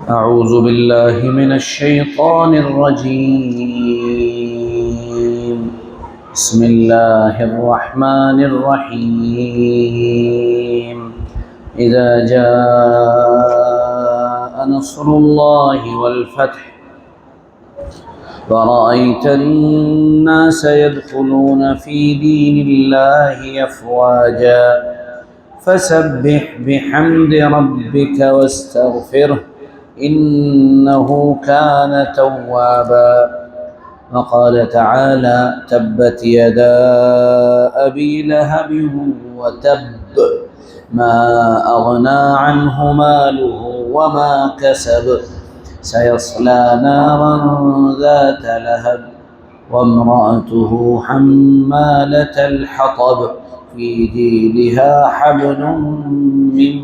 أعوذ بالله من الشيطان الرجيم. بسم الله الرحمن الرحيم. إذا جاء نصر الله والفتح ورأيت الناس يدخلون في دين الله أفواجا فسبح بحمد ربك واستغفره إنه كان توابا. وقال تعالى: تبت يدا أبي لهب وتب ما أغنى عنه ماله وما كسب سيصلى نارا ذات لهب وامرأته حمالة الحطب في جيدها حبل من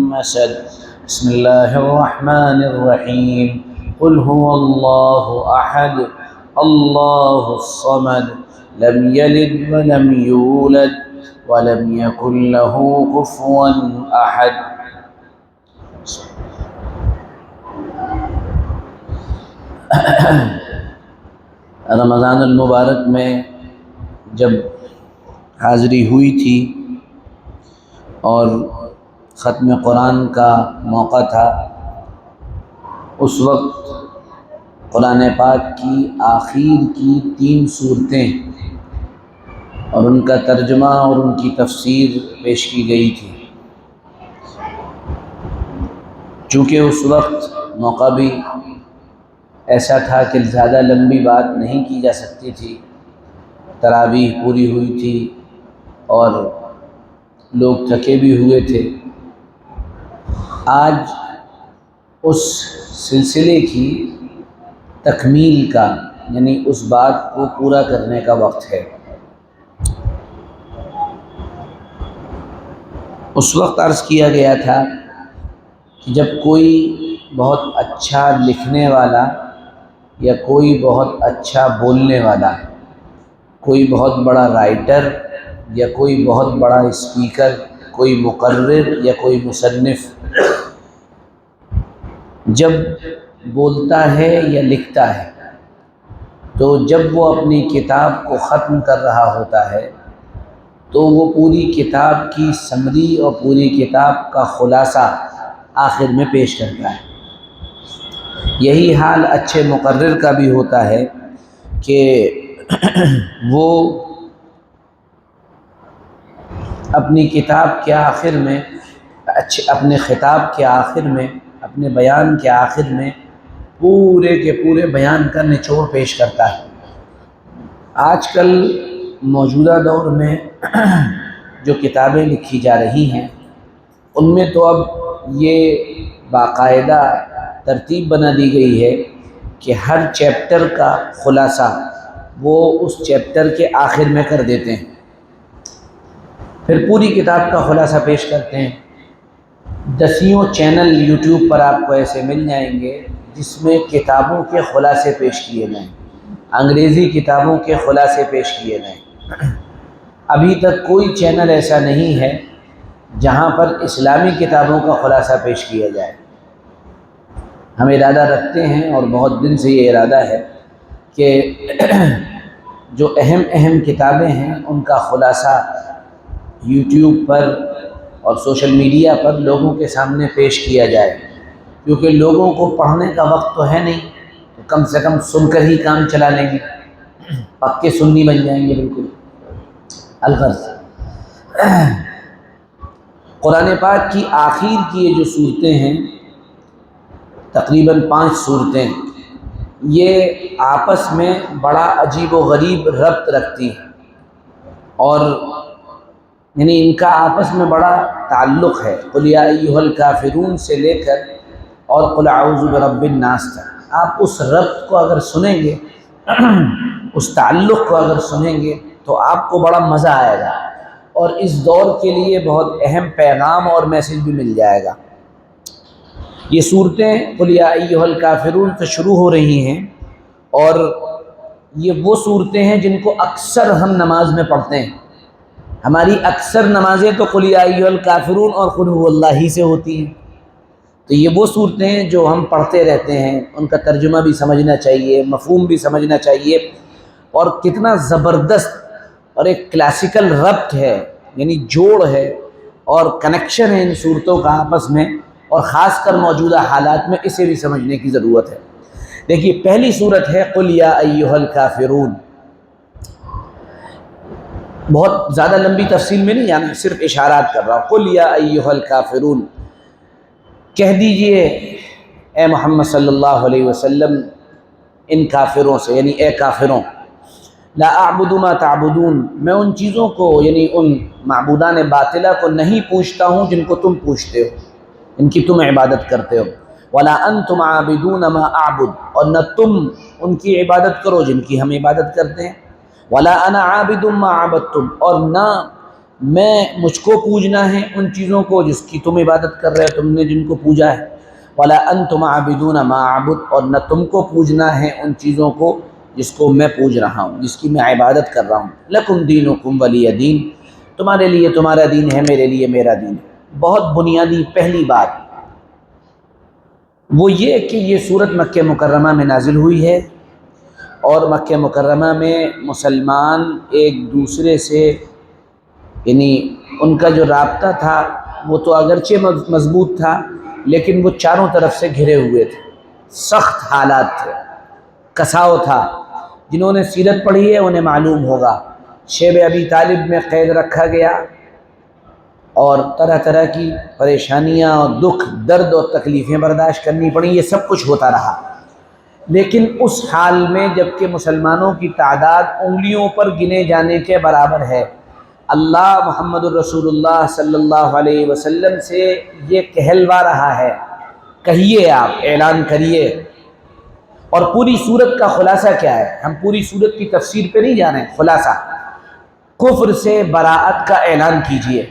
مسد. بسم الله الرحمن الرحيم. قل هو الله أحد الله الصمد لم يلد ولم يولد ولم يكن له كفوا أحد. رمضان المبارک میں جب حاضری ہوئی تھی اور ختم قرآن کا موقع تھا، اس وقت قرآن پاک کی آخر کی 3 صورتیں اور ان کا ترجمہ اور ان کی تفسیر پیش کی گئی تھی۔ چونکہ اس وقت موقع بھی ایسا تھا کہ زیادہ لمبی بات نہیں کی جا سکتی تھی، تراویح پوری ہوئی تھی اور لوگ تھکے بھی ہوئے تھے۔ آج اس سلسلے کی تکمیل کا، یعنی اس بات کو پورا کرنے کا وقت ہے۔ اس وقت عرض کیا گیا تھا کہ جب کوئی بہت اچھا لکھنے والا یا کوئی بہت اچھا بولنے والا، کوئی بہت بڑا رائٹر یا کوئی بہت بڑا اسپیکر، کوئی مقرر یا کوئی مصنف جب بولتا ہے یا لکھتا ہے تو جب وہ اپنی کتاب کو ختم کر رہا ہوتا ہے تو وہ پوری کتاب کی سمری اور پوری کتاب کا خلاصہ آخر میں پیش کرتا ہے۔ یہی حال اچھے مقرر کا بھی ہوتا ہے کہ وہ اپنی کتاب کے آخر میں، اپنے خطاب کے آخر میں، اپنے بیان کے آخر میں پورے کے پورے بیان کا نچوڑ پیش کرتا ہے۔ آج کل موجودہ دور میں جو کتابیں لکھی جا رہی ہیں ان میں تو اب یہ باقاعدہ ترتیب بنا دی گئی ہے کہ ہر چیپٹر کا خلاصہ وہ اس چیپٹر کے آخر میں کر دیتے ہیں، پھر پوری کتاب کا خلاصہ پیش کرتے ہیں۔ 10 چینل یوٹیوب پر آپ کو ایسے مل جائیں گے جس میں کتابوں کے خلاصے پیش کیے جائیں، انگریزی کتابوں کے خلاصے پیش کیے جائیں۔ ابھی تک کوئی چینل ایسا نہیں ہے جہاں پر اسلامی کتابوں کا خلاصہ پیش کیا جائے۔ ہم ارادہ رکھتے ہیں اور بہت دن سے یہ ارادہ ہے کہ جو اہم کتابیں ہیں ان کا خلاصہ یوٹیوب پر اور سوشل میڈیا پر لوگوں کے سامنے پیش کیا جائے، کیونکہ لوگوں کو پڑھنے کا وقت تو ہے نہیں، تو کم سے کم سن کر ہی کام چلا لیں گے، پکے سنی بن جائیں گے بالکل۔ الغرض قرآن پاک کی آخر کی یہ جو صورتیں ہیں، تقریباً 5 صورتیں، یہ آپس میں بڑا عجیب و غریب ربط رکھتی ہیں، اور یعنی ان کا آپس میں بڑا تعلق ہے۔ قل یا ایھا الکافرون سے لے کر اور قل اعوذ برب الناس تک، آپ اس ربط کو اگر سنیں گے، اس تعلق کو اگر سنیں گے تو آپ کو بڑا مزہ آئے گا، اور اس دور کے لیے بہت اہم پیغام اور میسج بھی مل جائے گا۔ یہ صورتیں قل یا ایھا الکافرون سے شروع ہو رہی ہیں، اور یہ وہ صورتیں ہیں جن کو اکثر ہم نماز میں پڑھتے ہیں۔ ہماری اکثر نمازیں تو قل یا ایھا الکافرون اور قل هو اللہ ہی سے ہوتی ہیں، تو یہ وہ صورتیں ہیں جو ہم پڑھتے رہتے ہیں، ان کا ترجمہ بھی سمجھنا چاہیے، مفہوم بھی سمجھنا چاہیے، اور کتنا زبردست اور ایک کلاسیکل ربط ہے، یعنی جوڑ ہے اور کنیکشن ہے ان صورتوں کا آپس میں، اور خاص کر موجودہ حالات میں اسے بھی سمجھنے کی ضرورت ہے۔ دیکھیے پہلی صورت ہے قل یا ایھا الکافرون۔ بہت زیادہ لمبی تفصیل میں نہیں جانا، صرف اشارات کر رہا ہوں۔ قل یا ایھا الکافرون، کہہ دیجئے اے محمد صلی اللہ علیہ وسلم ان کافروں سے، یعنی اے کافروں، لا اعبد ما تعبدون، میں ان چیزوں کو یعنی ان معبودان باطلہ کو نہیں پوچھتا ہوں جن کو تم پوچھتے ہو، ان کی تم عبادت کرتے ہو، ولا انتم عابدون ما اعبد، اور نہ تم ان کی عبادت کرو جن کی ہم عبادت کرتے ہیں، ولا انا عابد ما عبدتم، اور نہ مجھ کو پوجنا ہے ان چیزوں کو جس کی تم عبادت کر رہے ہو، تم نے جن کو پوجا ہے، ولا انتم عابدون ما اعبد، اور نہ تم کو پوجنا ہے ان چیزوں کو جس کو میں پوج رہا ہوں، جس کی میں عبادت کر رہا ہوں، لکم دینکم ولی دین، تمہارے لیے تمہارا دین ہے، میرے لیے میرا دین ہے۔ بہت بنیادی پہلی بات وہ یہ کہ یہ صورت مکہ مکرمہ میں نازل ہوئی ہے، اور مکہ مکرمہ میں مسلمان ایک دوسرے سے یعنی ان کا جو رابطہ تھا وہ تو اگرچہ مضبوط تھا، لیکن وہ چاروں طرف سے گھرے ہوئے تھے، سخت حالات تھے، کساؤ تھا۔ جنہوں نے سیرت پڑھی ہے انہیں معلوم ہوگا، شیب ابی طالب میں قید رکھا گیا، اور طرح طرح کی پریشانیاں اور دکھ، درد اور تکلیفیں برداشت کرنی پڑیں، یہ سب کچھ ہوتا رہا۔ لیکن اس حال میں جبکہ مسلمانوں کی تعداد انگلیوں پر گنے جانے کے برابر ہے، اللہ محمد الرسول اللہ صلی اللہ علیہ وسلم سے یہ کہلوا رہا ہے، کہیے، آپ اعلان کریے۔ اور پوری صورت کا خلاصہ کیا ہے؟ ہم پوری صورت کی تفسیر پہ نہیں جا رہے ہیں، خلاصہ کفر سے براءت کا اعلان کیجئے،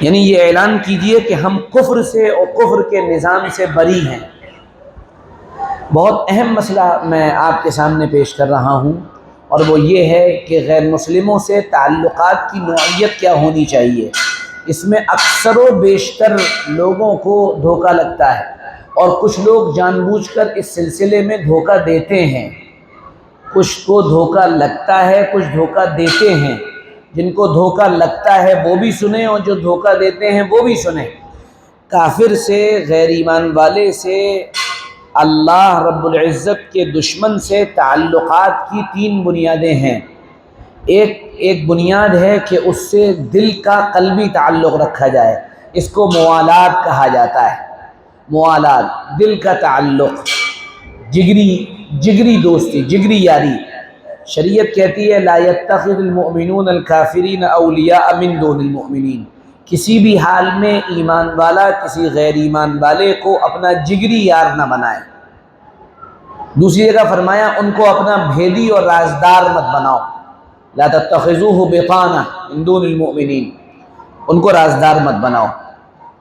یعنی یہ اعلان کیجئے کہ ہم کفر سے اور کفر کے نظام سے بری ہیں۔ بہت اہم مسئلہ میں آپ کے سامنے پیش کر رہا ہوں، اور وہ یہ ہے کہ غیر مسلموں سے تعلقات کی نوعیت کیا ہونی چاہیے۔ اس میں اکثر و بیشتر لوگوں کو دھوکہ لگتا ہے، اور کچھ لوگ جان بوجھ کر اس سلسلے میں دھوکہ دیتے ہیں، کچھ کو دھوکہ لگتا ہے، کچھ دھوکہ دیتے ہیں۔ جن کو دھوکہ لگتا ہے وہ بھی سنیں، اور جو دھوکہ دیتے ہیں وہ بھی سنیں۔ کافر سے، غیر ایمان والے سے، اللہ رب العزت کے دشمن سے تعلقات کی تین بنیادیں ہیں۔ ایک بنیاد ہے کہ اس سے دل کا قلبی تعلق رکھا جائے، اس کو موالات کہا جاتا ہے۔ موالات، دل کا تعلق، جگری دوستی، جگری یاری۔ شریعت کہتی ہے لا يتخذ المؤمنون الکافرین اولیاء من دون المؤمنین، کسی بھی حال میں ایمان والا کسی غیر ایمان والے کو اپنا جگری یار نہ بنائے۔ دوسری جگہ فرمایا ان کو اپنا بھیدی اور رازدار مت بناؤ، لا تتخذوه بطانہ من دون المؤمنین، ان کو رازدار مت بناؤ۔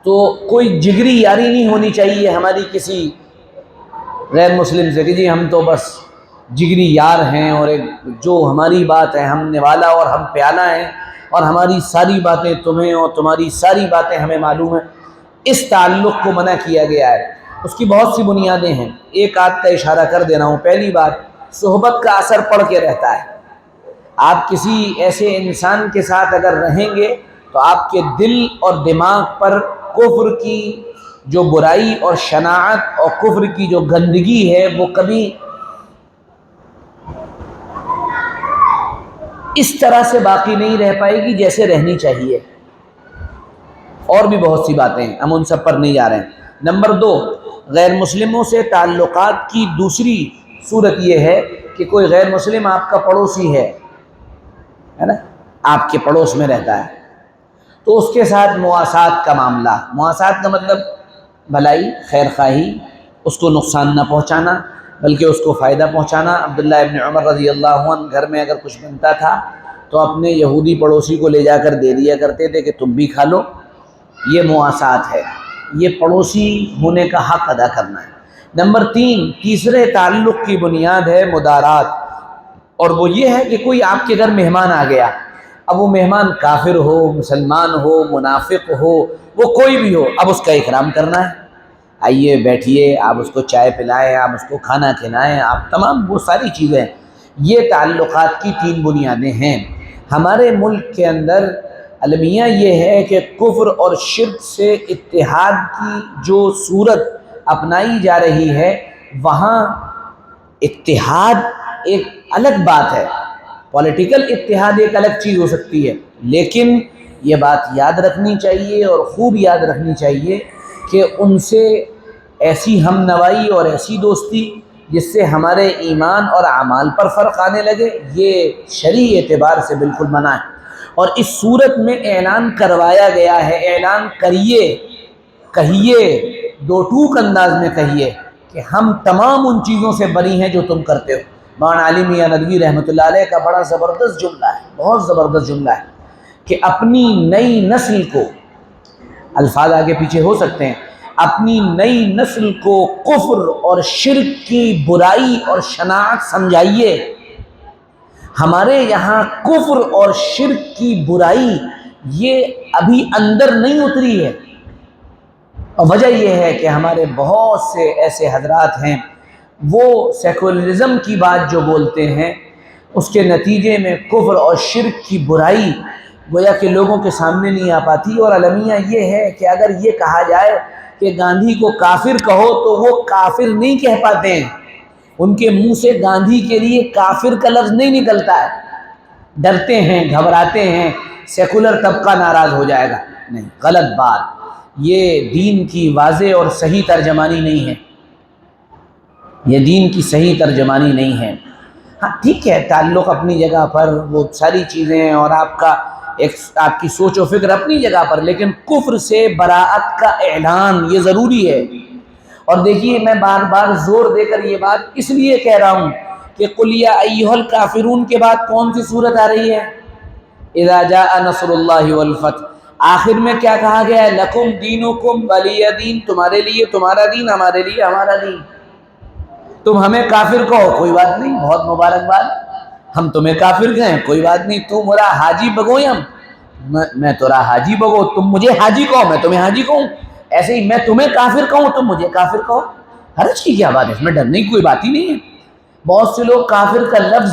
تو کوئی جگری یاری نہیں ہونی چاہیے ہماری کسی غیر مسلم سے کہ جی ہم تو بس جگری یار ہیں، اور ایک جو ہماری بات ہے ہم نوالا اور ہم پیالہ ہیں، اور ہماری ساری باتیں تمہیں اور تمہاری ساری باتیں ہمیں معلوم ہیں۔ اس تعلق کو منع کیا گیا ہے۔ اس کی بہت سی بنیادیں ہیں، ایک آدھ کا اشارہ کر دے رہا ہوں۔ پہلی بات، صحبت کا اثر پڑ کے رہتا ہے۔ آپ کسی ایسے انسان کے ساتھ اگر رہیں گے تو آپ کے دل اور دماغ پر کفر کی جو برائی اور شناعت اور کفر کی جو گندگی ہے وہ کبھی اس طرح سے باقی نہیں رہ پائے گی جیسے رہنی چاہیے۔ اور بھی بہت سی باتیں ہیں، ہم ان سب پر نہیں جا رہے ہیں۔ نمبر دو، غیر مسلموں سے تعلقات کی دوسری صورت یہ ہے کہ کوئی غیر مسلم آپ کا پڑوسی ہے نا، آپ کے پڑوس میں رہتا ہے، تو اس کے ساتھ مواسات کا معاملہ۔ مواسات کا مطلب بھلائی، خیر خواہی، اس کو نقصان نہ پہنچانا بلکہ اس کو فائدہ پہنچانا۔ عبداللہ ابن عمر رضی اللہ عنہ گھر میں اگر کچھ بنتا تھا تو اپنے یہودی پڑوسی کو لے جا کر دے دیا کرتے تھے کہ تم بھی کھا لو۔ یہ مواسات ہے، یہ پڑوسی ہونے کا حق ادا کرنا ہے۔ نمبر تین، تیسرے تعلق کی بنیاد ہے مدارات، اور وہ یہ ہے کہ کوئی آپ کے گھر مہمان آ گیا۔ اب وہ مہمان کافر ہو، مسلمان ہو، منافق ہو، وہ کوئی بھی ہو، اب اس کا اکرام کرنا ہے، آئیے بیٹھیے، آپ اس کو چائے پلائیں، آپ اس کو کھانا کھلائیں، آپ تمام وہ ساری چیزیں، یہ تعلقات کی 3 بنیادیں ہیں۔ ہمارے ملک کے اندر المیہ یہ ہے کہ کفر اور شرک سے اتحاد کی جو صورت اپنائی جا رہی ہے، وہاں اتحاد ایک الگ بات ہے، پولیٹیکل اتحاد ایک الگ چیز ہو سکتی ہے، لیکن یہ بات یاد رکھنی چاہیے اور خوب یاد رکھنی چاہیے کہ ان سے ایسی ہم نوائی اور ایسی دوستی جس سے ہمارے ایمان اور اعمال پر فرق آنے لگے، یہ شرعی اعتبار سے بالکل منع ہے۔ اور اس صورت میں اعلان کروایا گیا ہے، اعلان کریے، کہیے، دو ٹوک انداز میں کہیے کہ ہم تمام ان چیزوں سے بری ہیں جو تم کرتے ہو۔ مولانا علی میاں ندوی رحمۃ اللہ علیہ کا بڑا زبردست جملہ ہے، بہت زبردست جملہ ہے کہ اپنی نئی نسل کو، الفاظ آگے پیچھے ہو سکتے ہیں، اپنی نئی نسل کو کفر اور شرک کی برائی اور شناعت سمجھائیے۔ ہمارے یہاں کفر اور شرک کی برائی یہ ابھی اندر نہیں اتری ہے، اور وجہ یہ ہے کہ ہمارے بہت سے ایسے حضرات ہیں وہ سیکولرزم کی بات جو بولتے ہیں، اس کے نتیجے میں کفر اور شرک کی برائی گویا کہ لوگوں کے سامنے نہیں آ پاتی۔ اور المیہ یہ ہے کہ اگر یہ کہا جائے کہ گاندھی کو کافر کہو تو وہ کافر نہیں کہہ پاتے ہیں، ان کے منہ سے گاندھی کے لیے کافر کا لفظ نہیں نکلتا ہے، ڈرتے ہیں، گھبراتے ہیں، سیکولر طبقہ ناراض ہو جائے گا۔ نہیں، غلط بات، یہ دین کی واضح اور صحیح ترجمانی نہیں ہے، یہ دین کی صحیح ترجمانی نہیں ہے۔ ہاں ٹھیک ہے، تعلق اپنی جگہ پر، وہ ساری چیزیں، اور آپ کی سوچ و فکر اپنی جگہ پر، لیکن کفر سے براءت کا اعلان یہ ضروری ہے۔ اور دیکھیے، میں بار بار زور دے کر یہ بات اس لیے کہہ رہا ہوں کہ قل یا ایھا الکافرون کے بعد کون سی صورت آ رہی ہے؟ اذا جاء نصر اللہ والفتح۔ آخر میں کیا کہا گیا ہے؟ لکم دینکم ولی دین، تمہارے لیے تمہارا دین، ہمارے لیے ہمارا دین۔ تم ہمیں کافر کہو، کوئی بات نہیں، بہت مبارکباد، ہم تمہیں کافر کہیں، کوئی بات نہیں، تم مرا حاجی بگویم، میں تورا حاجی بگو، تم مجھے حاجی کہو، میں تمہیں حاجی کہوں، ایسے ہی میں تمہیں کافر کہوں، تم مجھے کافر کہو، حرج کی کیا بات ہے؟ اس میں ڈرنے کی کوئی بات ہی نہیں ہے۔ بہت سے لوگ کافر کا لفظ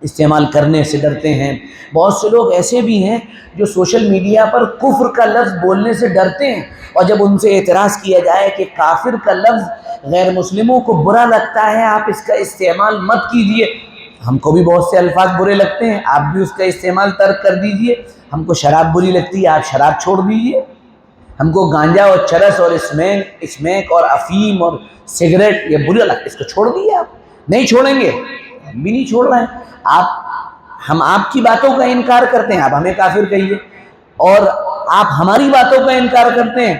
استعمال کرنے سے ڈرتے ہیں، بہت سے لوگ ایسے بھی ہیں جو سوشل میڈیا پر کفر کا لفظ بولنے سے ڈرتے ہیں، اور جب ان سے اعتراض کیا جائے کہ کافر کا لفظ غیر مسلموں کو برا لگتا ہے، آپ اس کا استعمال مت کیجئے، ہم کو بھی بہت سے الفاظ برے لگتے ہیں، آپ بھی اس کا استعمال ترک کر دیجئے، ہم کو شراب بری لگتی ہے، آپ شراب چھوڑ دیجئے، ہم کو گانجا اور چرس اور اسمیک اور افیم اور سگریٹ یہ برا لگتا ہے، اس کو چھوڑ دیجئے، آپ نہیں چھوڑیں گے، ہم بھی نہیں چھوڑ رہے ہیں، ہم آپ کی باتوں کا انکار کرتے ہیں، آپ ہمیں کافر کہیے، اور آپ ہماری باتوں کا انکار کرتے ہیں،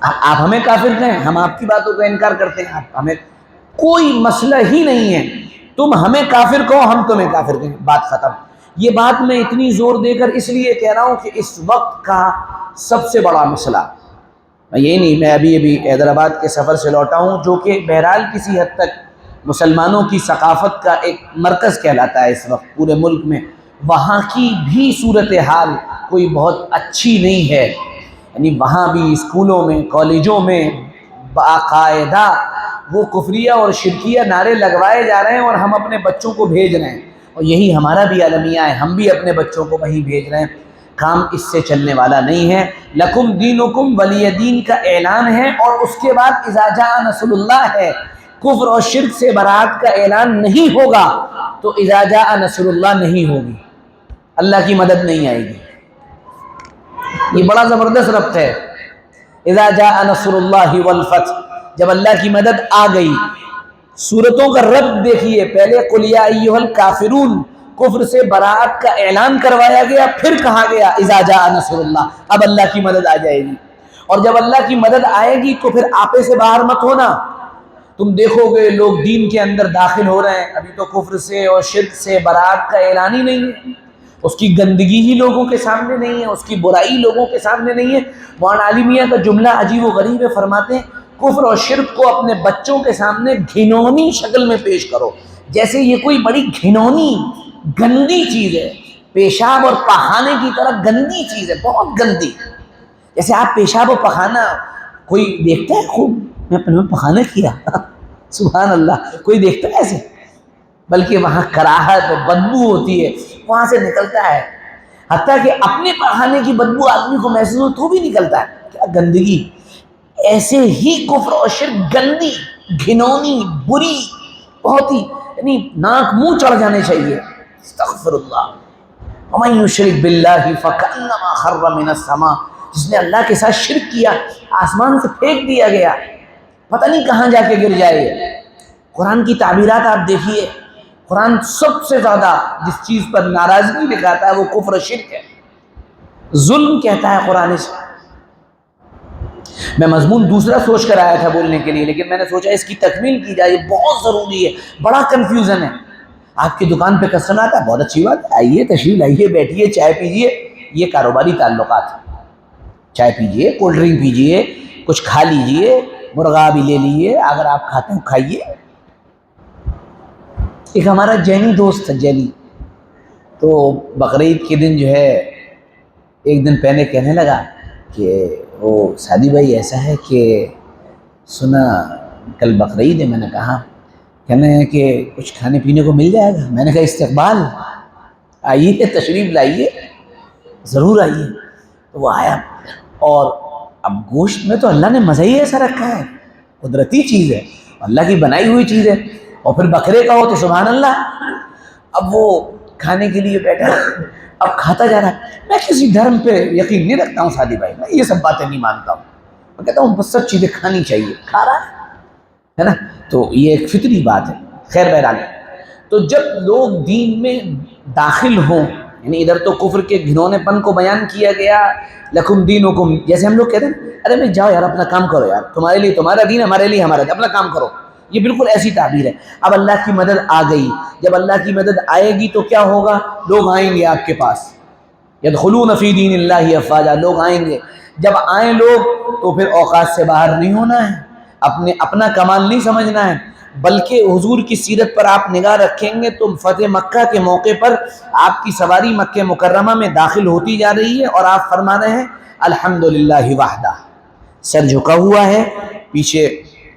آپ ہمیں کافر کہیں، ہم آپ کی باتوں کا انکار کرتے ہیں، آپ ہمیں، کوئی مسئلہ ہی نہیں ہے، تم ہمیں کافر کہو، ہم تمہیں کافر کہیں، بات ختم۔ یہ بات میں اتنی زور دے کر اس لیے کہہ رہا ہوں کہ اس وقت کا سب سے بڑا مسئلہ، میں ابھی حیدرآباد کے سفر سے لوٹا ہوں، جو کہ بہرحال کسی حد تک مسلمانوں کی ثقافت کا ایک مرکز کہلاتا ہے اس وقت پورے ملک میں، وہاں کی بھی صورتحال کوئی بہت اچھی نہیں ہے، یعنی وہاں بھی اسکولوں میں، کالجوں میں باقاعدہ وہ کفریہ اور شرکیہ نعرے لگوائے جا رہے ہیں، اور ہم اپنے بچوں کو بھیج رہے ہیں، اور یہی ہمارا بھی المیہ ہے، ہم بھی اپنے بچوں کو وہیں بھیج رہے ہیں، کام اس سے چلنے والا نہیں ہے۔ لکم دینکم ولی دین کا اعلان ہے، اور اس کے بعد اذا جاء نصر اللہ ہے، کفر اور شرک سے برات کا اعلان نہیں ہوگا تو اذا جاء نصر اللہ نہیں ہوگی، اللہ کی مدد نہیں آئے گی۔ یہ بڑا زبردست ربط ہے، اذا جاء نصر اللہ والفتح، جب اللہ کی مدد آ گئی۔ سورتوں کا ربط دیکھیے، پہلے قل یا ایھا الکافرون، کفر سے براءت کا اعلان کروایا گیا، پھر کہا گیا اذا جاء نصر اللہ، اب اللہ کی مدد آ جائے گی، اور جب اللہ کی مدد آئے گی تو پھر آپے سے باہر مت ہونا، تم دیکھو گے لوگ دین کے اندر داخل ہو رہے ہیں، ابھی تو کفر سے اور شرک سے براءت کا اعلان ہی نہیں ہے، اس کی گندگی ہی لوگوں کے سامنے نہیں ہے، اس کی برائی لوگوں کے سامنے نہیں ہے۔ مولانا علی میاں کا جملہ عجیب و غریب ہے، فرماتے ہیں کفر اور شرک کو اپنے بچوں کے سامنے گھنونی شکل میں پیش کرو، جیسے یہ کوئی بڑی گھنونی گندی چیز ہے، پیشاب اور پخانے کی طرح گندی چیز ہے، بہت گندی. جیسے آپ پیشاب و پخانہ کوئی دیکھتا ہے خوب میں پخانہ کیا سبحان اللہ، کوئی دیکھتا ہے ایسے؟ بلکہ وہاں کراہت بدبو ہوتی ہے، وہاں سے نکلتا ہے. حتیٰ کہ اپنے پخانے کی بدبو آدمی کو محسوس ہو تو بھی نکلتا ہے. کیا گندگی! ایسے ہی کفر اور شرک گندی، گھنونی، بری، بہت ہی، یعنی ناک منہ چڑھ جانے چاہیے. استغفر اللہ. ومن یشرک باللہ فکأنما خر من السماء، جس نے اللہ کے ساتھ شرک کیا آسمان سے پھینک دیا گیا، پتہ نہیں کہاں جا کے گر جائے. قرآن کی تعبیرات آپ دیکھیے، قرآن سب سے زیادہ جس چیز پر ناراضگی دکھاتا ہے وہ کفر و شرک ہے، ظلم کہتا ہے قرآن سے. میں مضمون دوسرا سوچ کر آیا تھا بولنے کے لیے، لیکن میں نے سوچا اس کی تکمیل کی جائے، بہت ضروری ہے، بڑا کنفیوژن ہے. آپ کی دکان پہ کسٹمر آتا ہے، بہت اچھی بات ہے، آئیے تشریف لائیے، بیٹھیے، چائے پیجیے. یہ کاروباری تعلقات ہیں. چائے پیجیے، کولڈ ڈرنک پیجیے، کچھ کھا لیجیے، مرغا بھی لے لیجیے، اگر آپ کھاتے ہیں کھائیے. ایک ہمارا جینی دوست تھا، جینی، تو بقرعید کے دن جو ہے ایک دن پہلے کہنے لگا کہ وہ سعدی بھائی ایسا ہے کہ سنا کل بقرعید ہے. میں نے کہا، کہنے ہیں کہ کچھ کھانے پینے کو مل جائے گا. میں نے کہا استقبال، آئیے تشریف لائیے، ضرور آئیے. تو وہ آیا، اور اب گوشت میں تو اللہ نے مزہ ہی ایسا رکھا ہے، قدرتی چیز ہے، اللہ کی بنائی ہوئی چیز ہے، اور پھر بکرے کا ہو تو سبحان اللہ. اب وہ کھانے کے لیے بیٹھا، اب کھاتا جا رہا ہے. میں کسی دھرم پہ یقین نہیں رکھتا ہوں سعدی بھائی، میں یہ سب باتیں نہیں مانتا ہوں. میں کہتا ہوں بس سب چیزیں کھانی چاہیے، کھا رہا ہے نا، تو یہ ایک فطری بات ہے. خیر بہرحال، تو جب لوگ دین میں داخل ہوں، یعنی ادھر تو کفر کے گھنونے پن کو بیان کیا گیا، لکم دینکم، جیسے ہم لوگ کہتے ہیں ارے بھائی جاؤ یار اپنا کام کرو یار، تمہارے لیے تمہارا دین، ہمارے لیے ہمارا دین، اپنا کام کرو. یہ بالکل ایسی تعبیر ہے. اب اللہ کی مدد آ گئی، جب اللہ کی مدد آئے گی تو کیا ہوگا؟ لوگ آئیں گے آپ کے پاس، یدخلون فی دین اللہ افواجا، لوگ آئیں گے. جب آئیں لوگ تو پھر اوقات سے باہر نہیں ہونا ہے، اپنا کمال نہیں سمجھنا ہے، بلکہ حضور کی سیرت پر آپ نگاہ رکھیں گے تو فتح مکہ کے موقع پر آپ کی سواری مکہ مکرمہ میں داخل ہوتی جا رہی ہے، اور آپ فرما رہے ہیں الحمدللہ وحدہ، سر جھکا ہوا ہے. پیچھے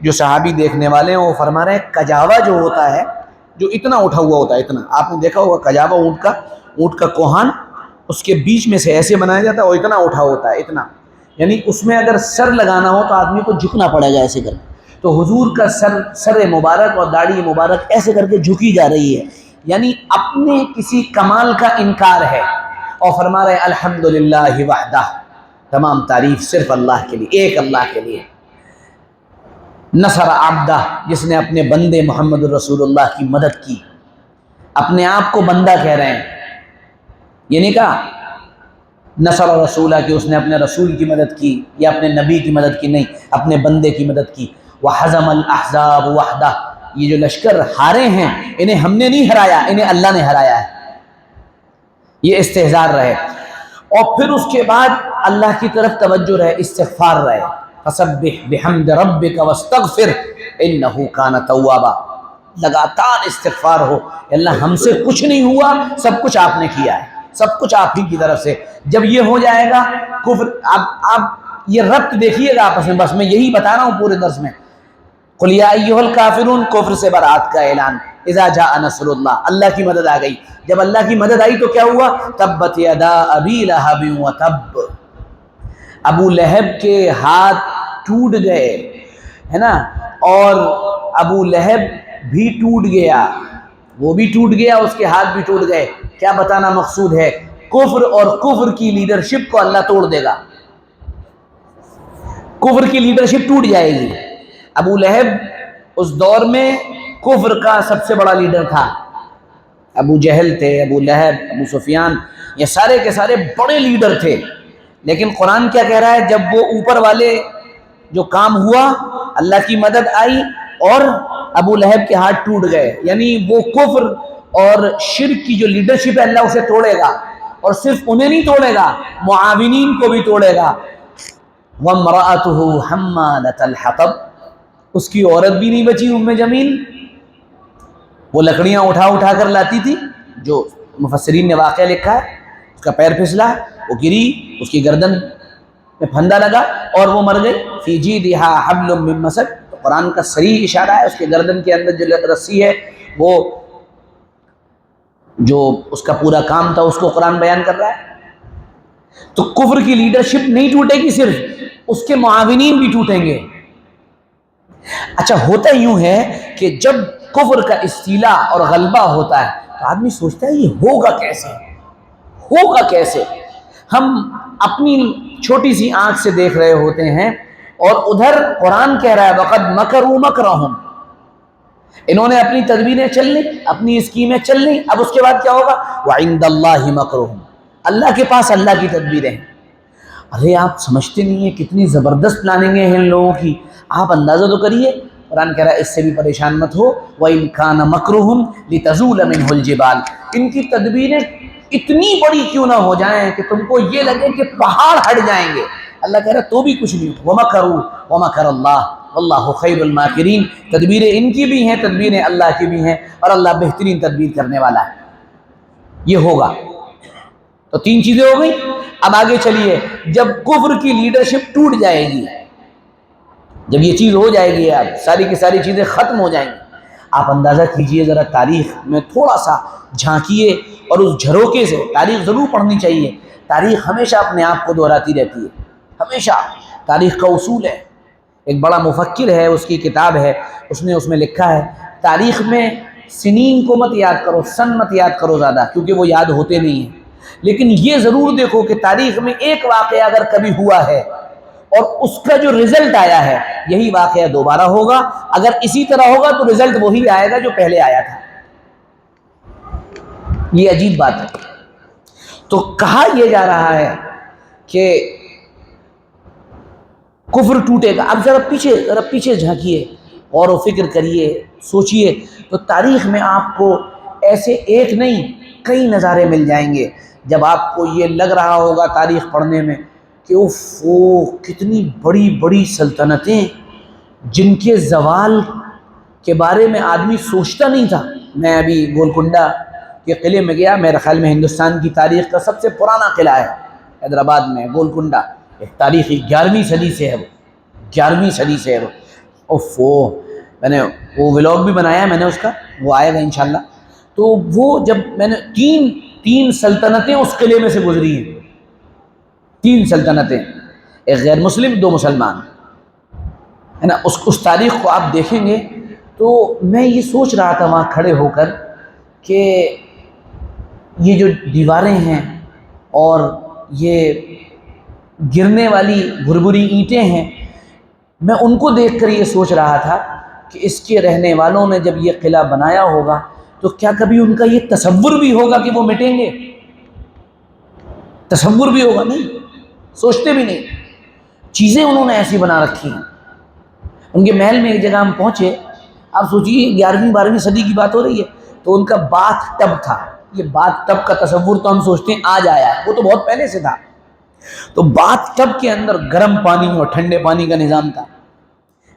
جو صحابی دیکھنے والے ہیں وہ فرما رہے ہیں کجاوا جو ہوتا ہے، جو اتنا اٹھا ہوا ہوتا ہے، اتنا آپ نے دیکھا ہوگا کجاوا، اونٹ کا کوہان، اس کے بیچ میں سے ایسے بنایا جاتا ہے اور اتنا اٹھا ہوتا ہے، اتنا، یعنی اس میں اگر سر لگانا ہو تو آدمی کو جھکنا پڑے گا ایسے کر. تو حضور کا سر مبارک اور داڑھی مبارک ایسے کر کے جھکی جا رہی ہے، یعنی اپنے کسی کمال کا انکار ہے، اور فرما رہے ہیں الحمدللہ وحدہ، تمام تعریف صرف اللہ کے لیے، ایک اللہ کے لیے. نصر عبدہ، جس نے اپنے بندے محمد الرسول اللہ کی مدد کی. اپنے آپ کو بندہ کہہ رہے ہیں، یہ نہیں کہا نصر رسولہ کہ اس نے اپنے رسول کی مدد کی یا اپنے نبی کی مدد کی، نہیں، اپنے بندے کی مدد کی. وحزم الاحزاب وحدہ، یہ جو لشکر ہارے ہیں انہیں ہم نے نہیں ہرایا، انہیں اللہ نے ہرایا ہے. یہ استحضار رہے، اور پھر اس کے بعد اللہ کی طرف توجہ رہے، استغفار رہے. فسبح بحمد ربک واستغفر انہ کان توابا، لگاتار استغفار ہو، اللہ ہم سے کچھ نہیں ہوا، سب کچھ آپ نے کیا ہے، سب کچھ آپ ہی کی طرف سے. جب یہ ہو جائے گا کفر، آپ یہ ربط دیکھیے گا آپس میں، بس میں یہی بتا رہا ہوں پورے درس میں. قل یا ایھا الکافرون، کفر سے برات کا اعلان. اذا جاء نصر اللہ، اللہ کی مدد آ گئی. جب اللہ کی مدد آئی تو کیا ہوا؟ تبت یدا ابی لہب وتب، ابو لہب کے ہاتھ ٹوٹ گئے، ہے نا، اور ابو لہب بھی ٹوٹ گیا، وہ بھی ٹوٹ گیا، اس کے ہاتھ بھی ٹوٹ گئے. کیا بتانا مقصود ہے؟ کفر اور کفر کی لیڈرشپ کو اللہ توڑ دے گا، کفر کی لیڈرشپ ٹوٹ جائے گی. ابو لہب اس دور میں کفر کا سب سے بڑا لیڈر تھا. ابو جہل تھے، ابو لہب، ابو سفیان، یہ سارے کے سارے بڑے لیڈر تھے. لیکن قرآن کیا کہہ رہا ہے؟ جب وہ اوپر والے جو کام ہوا، اللہ کی مدد آئی اور ابو لہب کے ہاتھ ٹوٹ گئے، یعنی وہ کفر اور شرک کی جو لیڈرشپ ہے اللہ اسے توڑے گا، اور صرف انہیں نہیں توڑے گا، معاونین کو بھی توڑے گا. وَامْرَأَتُهُ حَمَّالَةَ الْحَطَبِ، اس کی عورت بھی نہیں بچی، ام جمیل، وہ لکڑیاں اٹھا اٹھا کر لاتی تھی جو مفسرین نے واقعہ لکھا ہے، اس کا پیر پھسلا، وہ گری، اس کی گردن میں پھندا لگا اور وہ مر گئی۔ فی جیدہا حبل من مسد، تو قرآن کا صریح اشارہ ہے، اس کے گردن کے اندر جو رسی ہے وہ جو اس کا پورا کام تھا اس کو قرآن بیان کر رہا ہے۔ تو کفر کی لیڈرشپ نہیں ٹوٹے گی، صرف اس کے معاونین بھی ٹوٹیں گے۔ اچھا ہوتا یوں ہے کہ جب کفر کا استیلا اور غلبہ ہوتا ہے تو آدمی سوچتا ہے یہ ہوگا کیسے، ہوگا کیسے؟ ہم اپنی چھوٹی سی آنکھ سے دیکھ رہے ہوتے ہیں اور ادھر قرآن کہہ رہا ہے وَقَدْ مَكَرُوا مَكْرَهُمْ، انہوں نے اپنی تدبیریں چل لی، اپنی اسکیمیں چل لی، اب اس کے بعد کیا ہوگا؟ وَعِندَ اللَّهِ مَكْرُهُمْ، اللہ کے پاس اللہ کی تدبیریں ہیں۔ ارے آپ سمجھتے نہیں ہیں کتنی زبردست پلاننگیں ہیں ان لوگوں کی، آپ اندازہ تو کریے۔ قرآن کہہ رہا ہے اس سے بھی پریشان مت ہو، وَإِنْ كَانَ مَكْرُهُمْ لِتَزُولَ مِنْهُ الْجِبَالُ، ان کی تدبیریں اتنی بڑی کیوں نہ ہو جائیں کہ تم کو یہ لگے کہ پہاڑ ہٹ جائیں گے، اللہ کہہ رہا ہے تو بھی کچھ نہیں۔ وَمَكَرُوا وَمَكَرَ اللَّهُ وَاللَّهُ خَيْرُ الْمَاكِرِينَ، تدبیریں ان کی بھی ہیں، تدبیریں اللہ کی بھی ہیں، اور اللہ بہترین تدبیر کرنے والا ہے۔ یہ ہوگا تو تین چیزیں ہو گئی۔ اب آگے چلیے، جب کفر کی لیڈرشپ ٹوٹ جائے گی، جب یہ چیز ہو جائے گی، اب ساری کی ساری چیزیں ختم ہو جائیں گی، آپ اندازہ کیجئے ذرا، تاریخ میں تھوڑا سا جھانکیے اور اس جھروکے سے، تاریخ ضرور پڑھنی چاہیے، تاریخ ہمیشہ اپنے آپ کو دہراتی رہتی ہے، ہمیشہ تاریخ کا اصول ہے۔ ایک بڑا مفکر ہے، اس کی کتاب ہے، اس میں لکھا ہے تاریخ میں سنین کو مت یاد کرو، سن مت یاد کرو زیادہ، کیونکہ وہ یاد ہوتے نہیں ہیں، لیکن یہ ضرور دیکھو کہ تاریخ میں ایک واقعہ اگر کبھی ہوا ہے اور اس کا جو رزلٹ آیا ہے یہی واقعہ دوبارہ ہوگا، اگر اسی طرح ہوگا تو رزلٹ وہی آئے گا جو پہلے آیا تھا۔ یہ عجیب بات ہے۔ تو کہا یہ جا رہا ہے کہ کفر ٹوٹے گا۔ اب ذرا پیچھے جھانکیے، غور و فکر کریے، سوچئے، تو تاریخ میں آپ کو ایسے ایک نہیں کئی نظارے مل جائیں گے جب آپ کو یہ لگ رہا ہوگا تاریخ پڑھنے میں کہ کتنی بڑی بڑی سلطنتیں جن کے زوال کے بارے میں آدمی سوچتا نہیں تھا۔ میں ابھی گولکنڈہ کے قلعے میں گیا، میرے خیال میں ہندوستان کی تاریخ کا سب سے پرانا قلعہ ہے حیدرآباد میں، گولکنڈہ، ایک تاریخی 11ویں صدی سے ہے وہ، 11ویں صدی سے ہے وہ۔ میں نے وہ ولاگ بھی بنایا ہے میں نے اس کا، وہ آئے گا انشاءاللہ۔ تو وہ جب میں نے تین سلطنتیں اس قلعے میں سے گزری ہیں، 3 سلطنتیں، ایک غیر مسلم، 2 مسلمان، ہے نا۔ اس تاریخ کو آپ دیکھیں گے تو میں یہ سوچ رہا تھا وہاں کھڑے ہو کر کہ یہ جو دیواریں ہیں اور یہ گرنے والی بھربھری اینٹیں ہیں، میں ان کو دیکھ کر یہ سوچ رہا تھا کہ اس کے رہنے والوں نے جب یہ قلعہ بنایا ہوگا تو کیا کبھی ان کا یہ تصور بھی ہوگا کہ وہ مٹیں گے؟ تصور بھی ہوگا؟ نہیں، سوچتے بھی نہیں۔ چیزیں انہوں نے ایسی بنا رکھی ہیں۔ ان کے محل میں ایک جگہ ہم پہنچے، آپ سوچیے 11ویں 12ویں صدی کی بات ہو رہی ہے، تو ان کا باتھ ٹب تھا۔ یہ باتھ ٹب کا تصور تو ہم سوچتے ہیں آج آیا ہے، وہ تو بہت پہلے سے تھا۔ تو باتھ ٹب کے اندر گرم پانی اور ٹھنڈے پانی کا نظام تھا،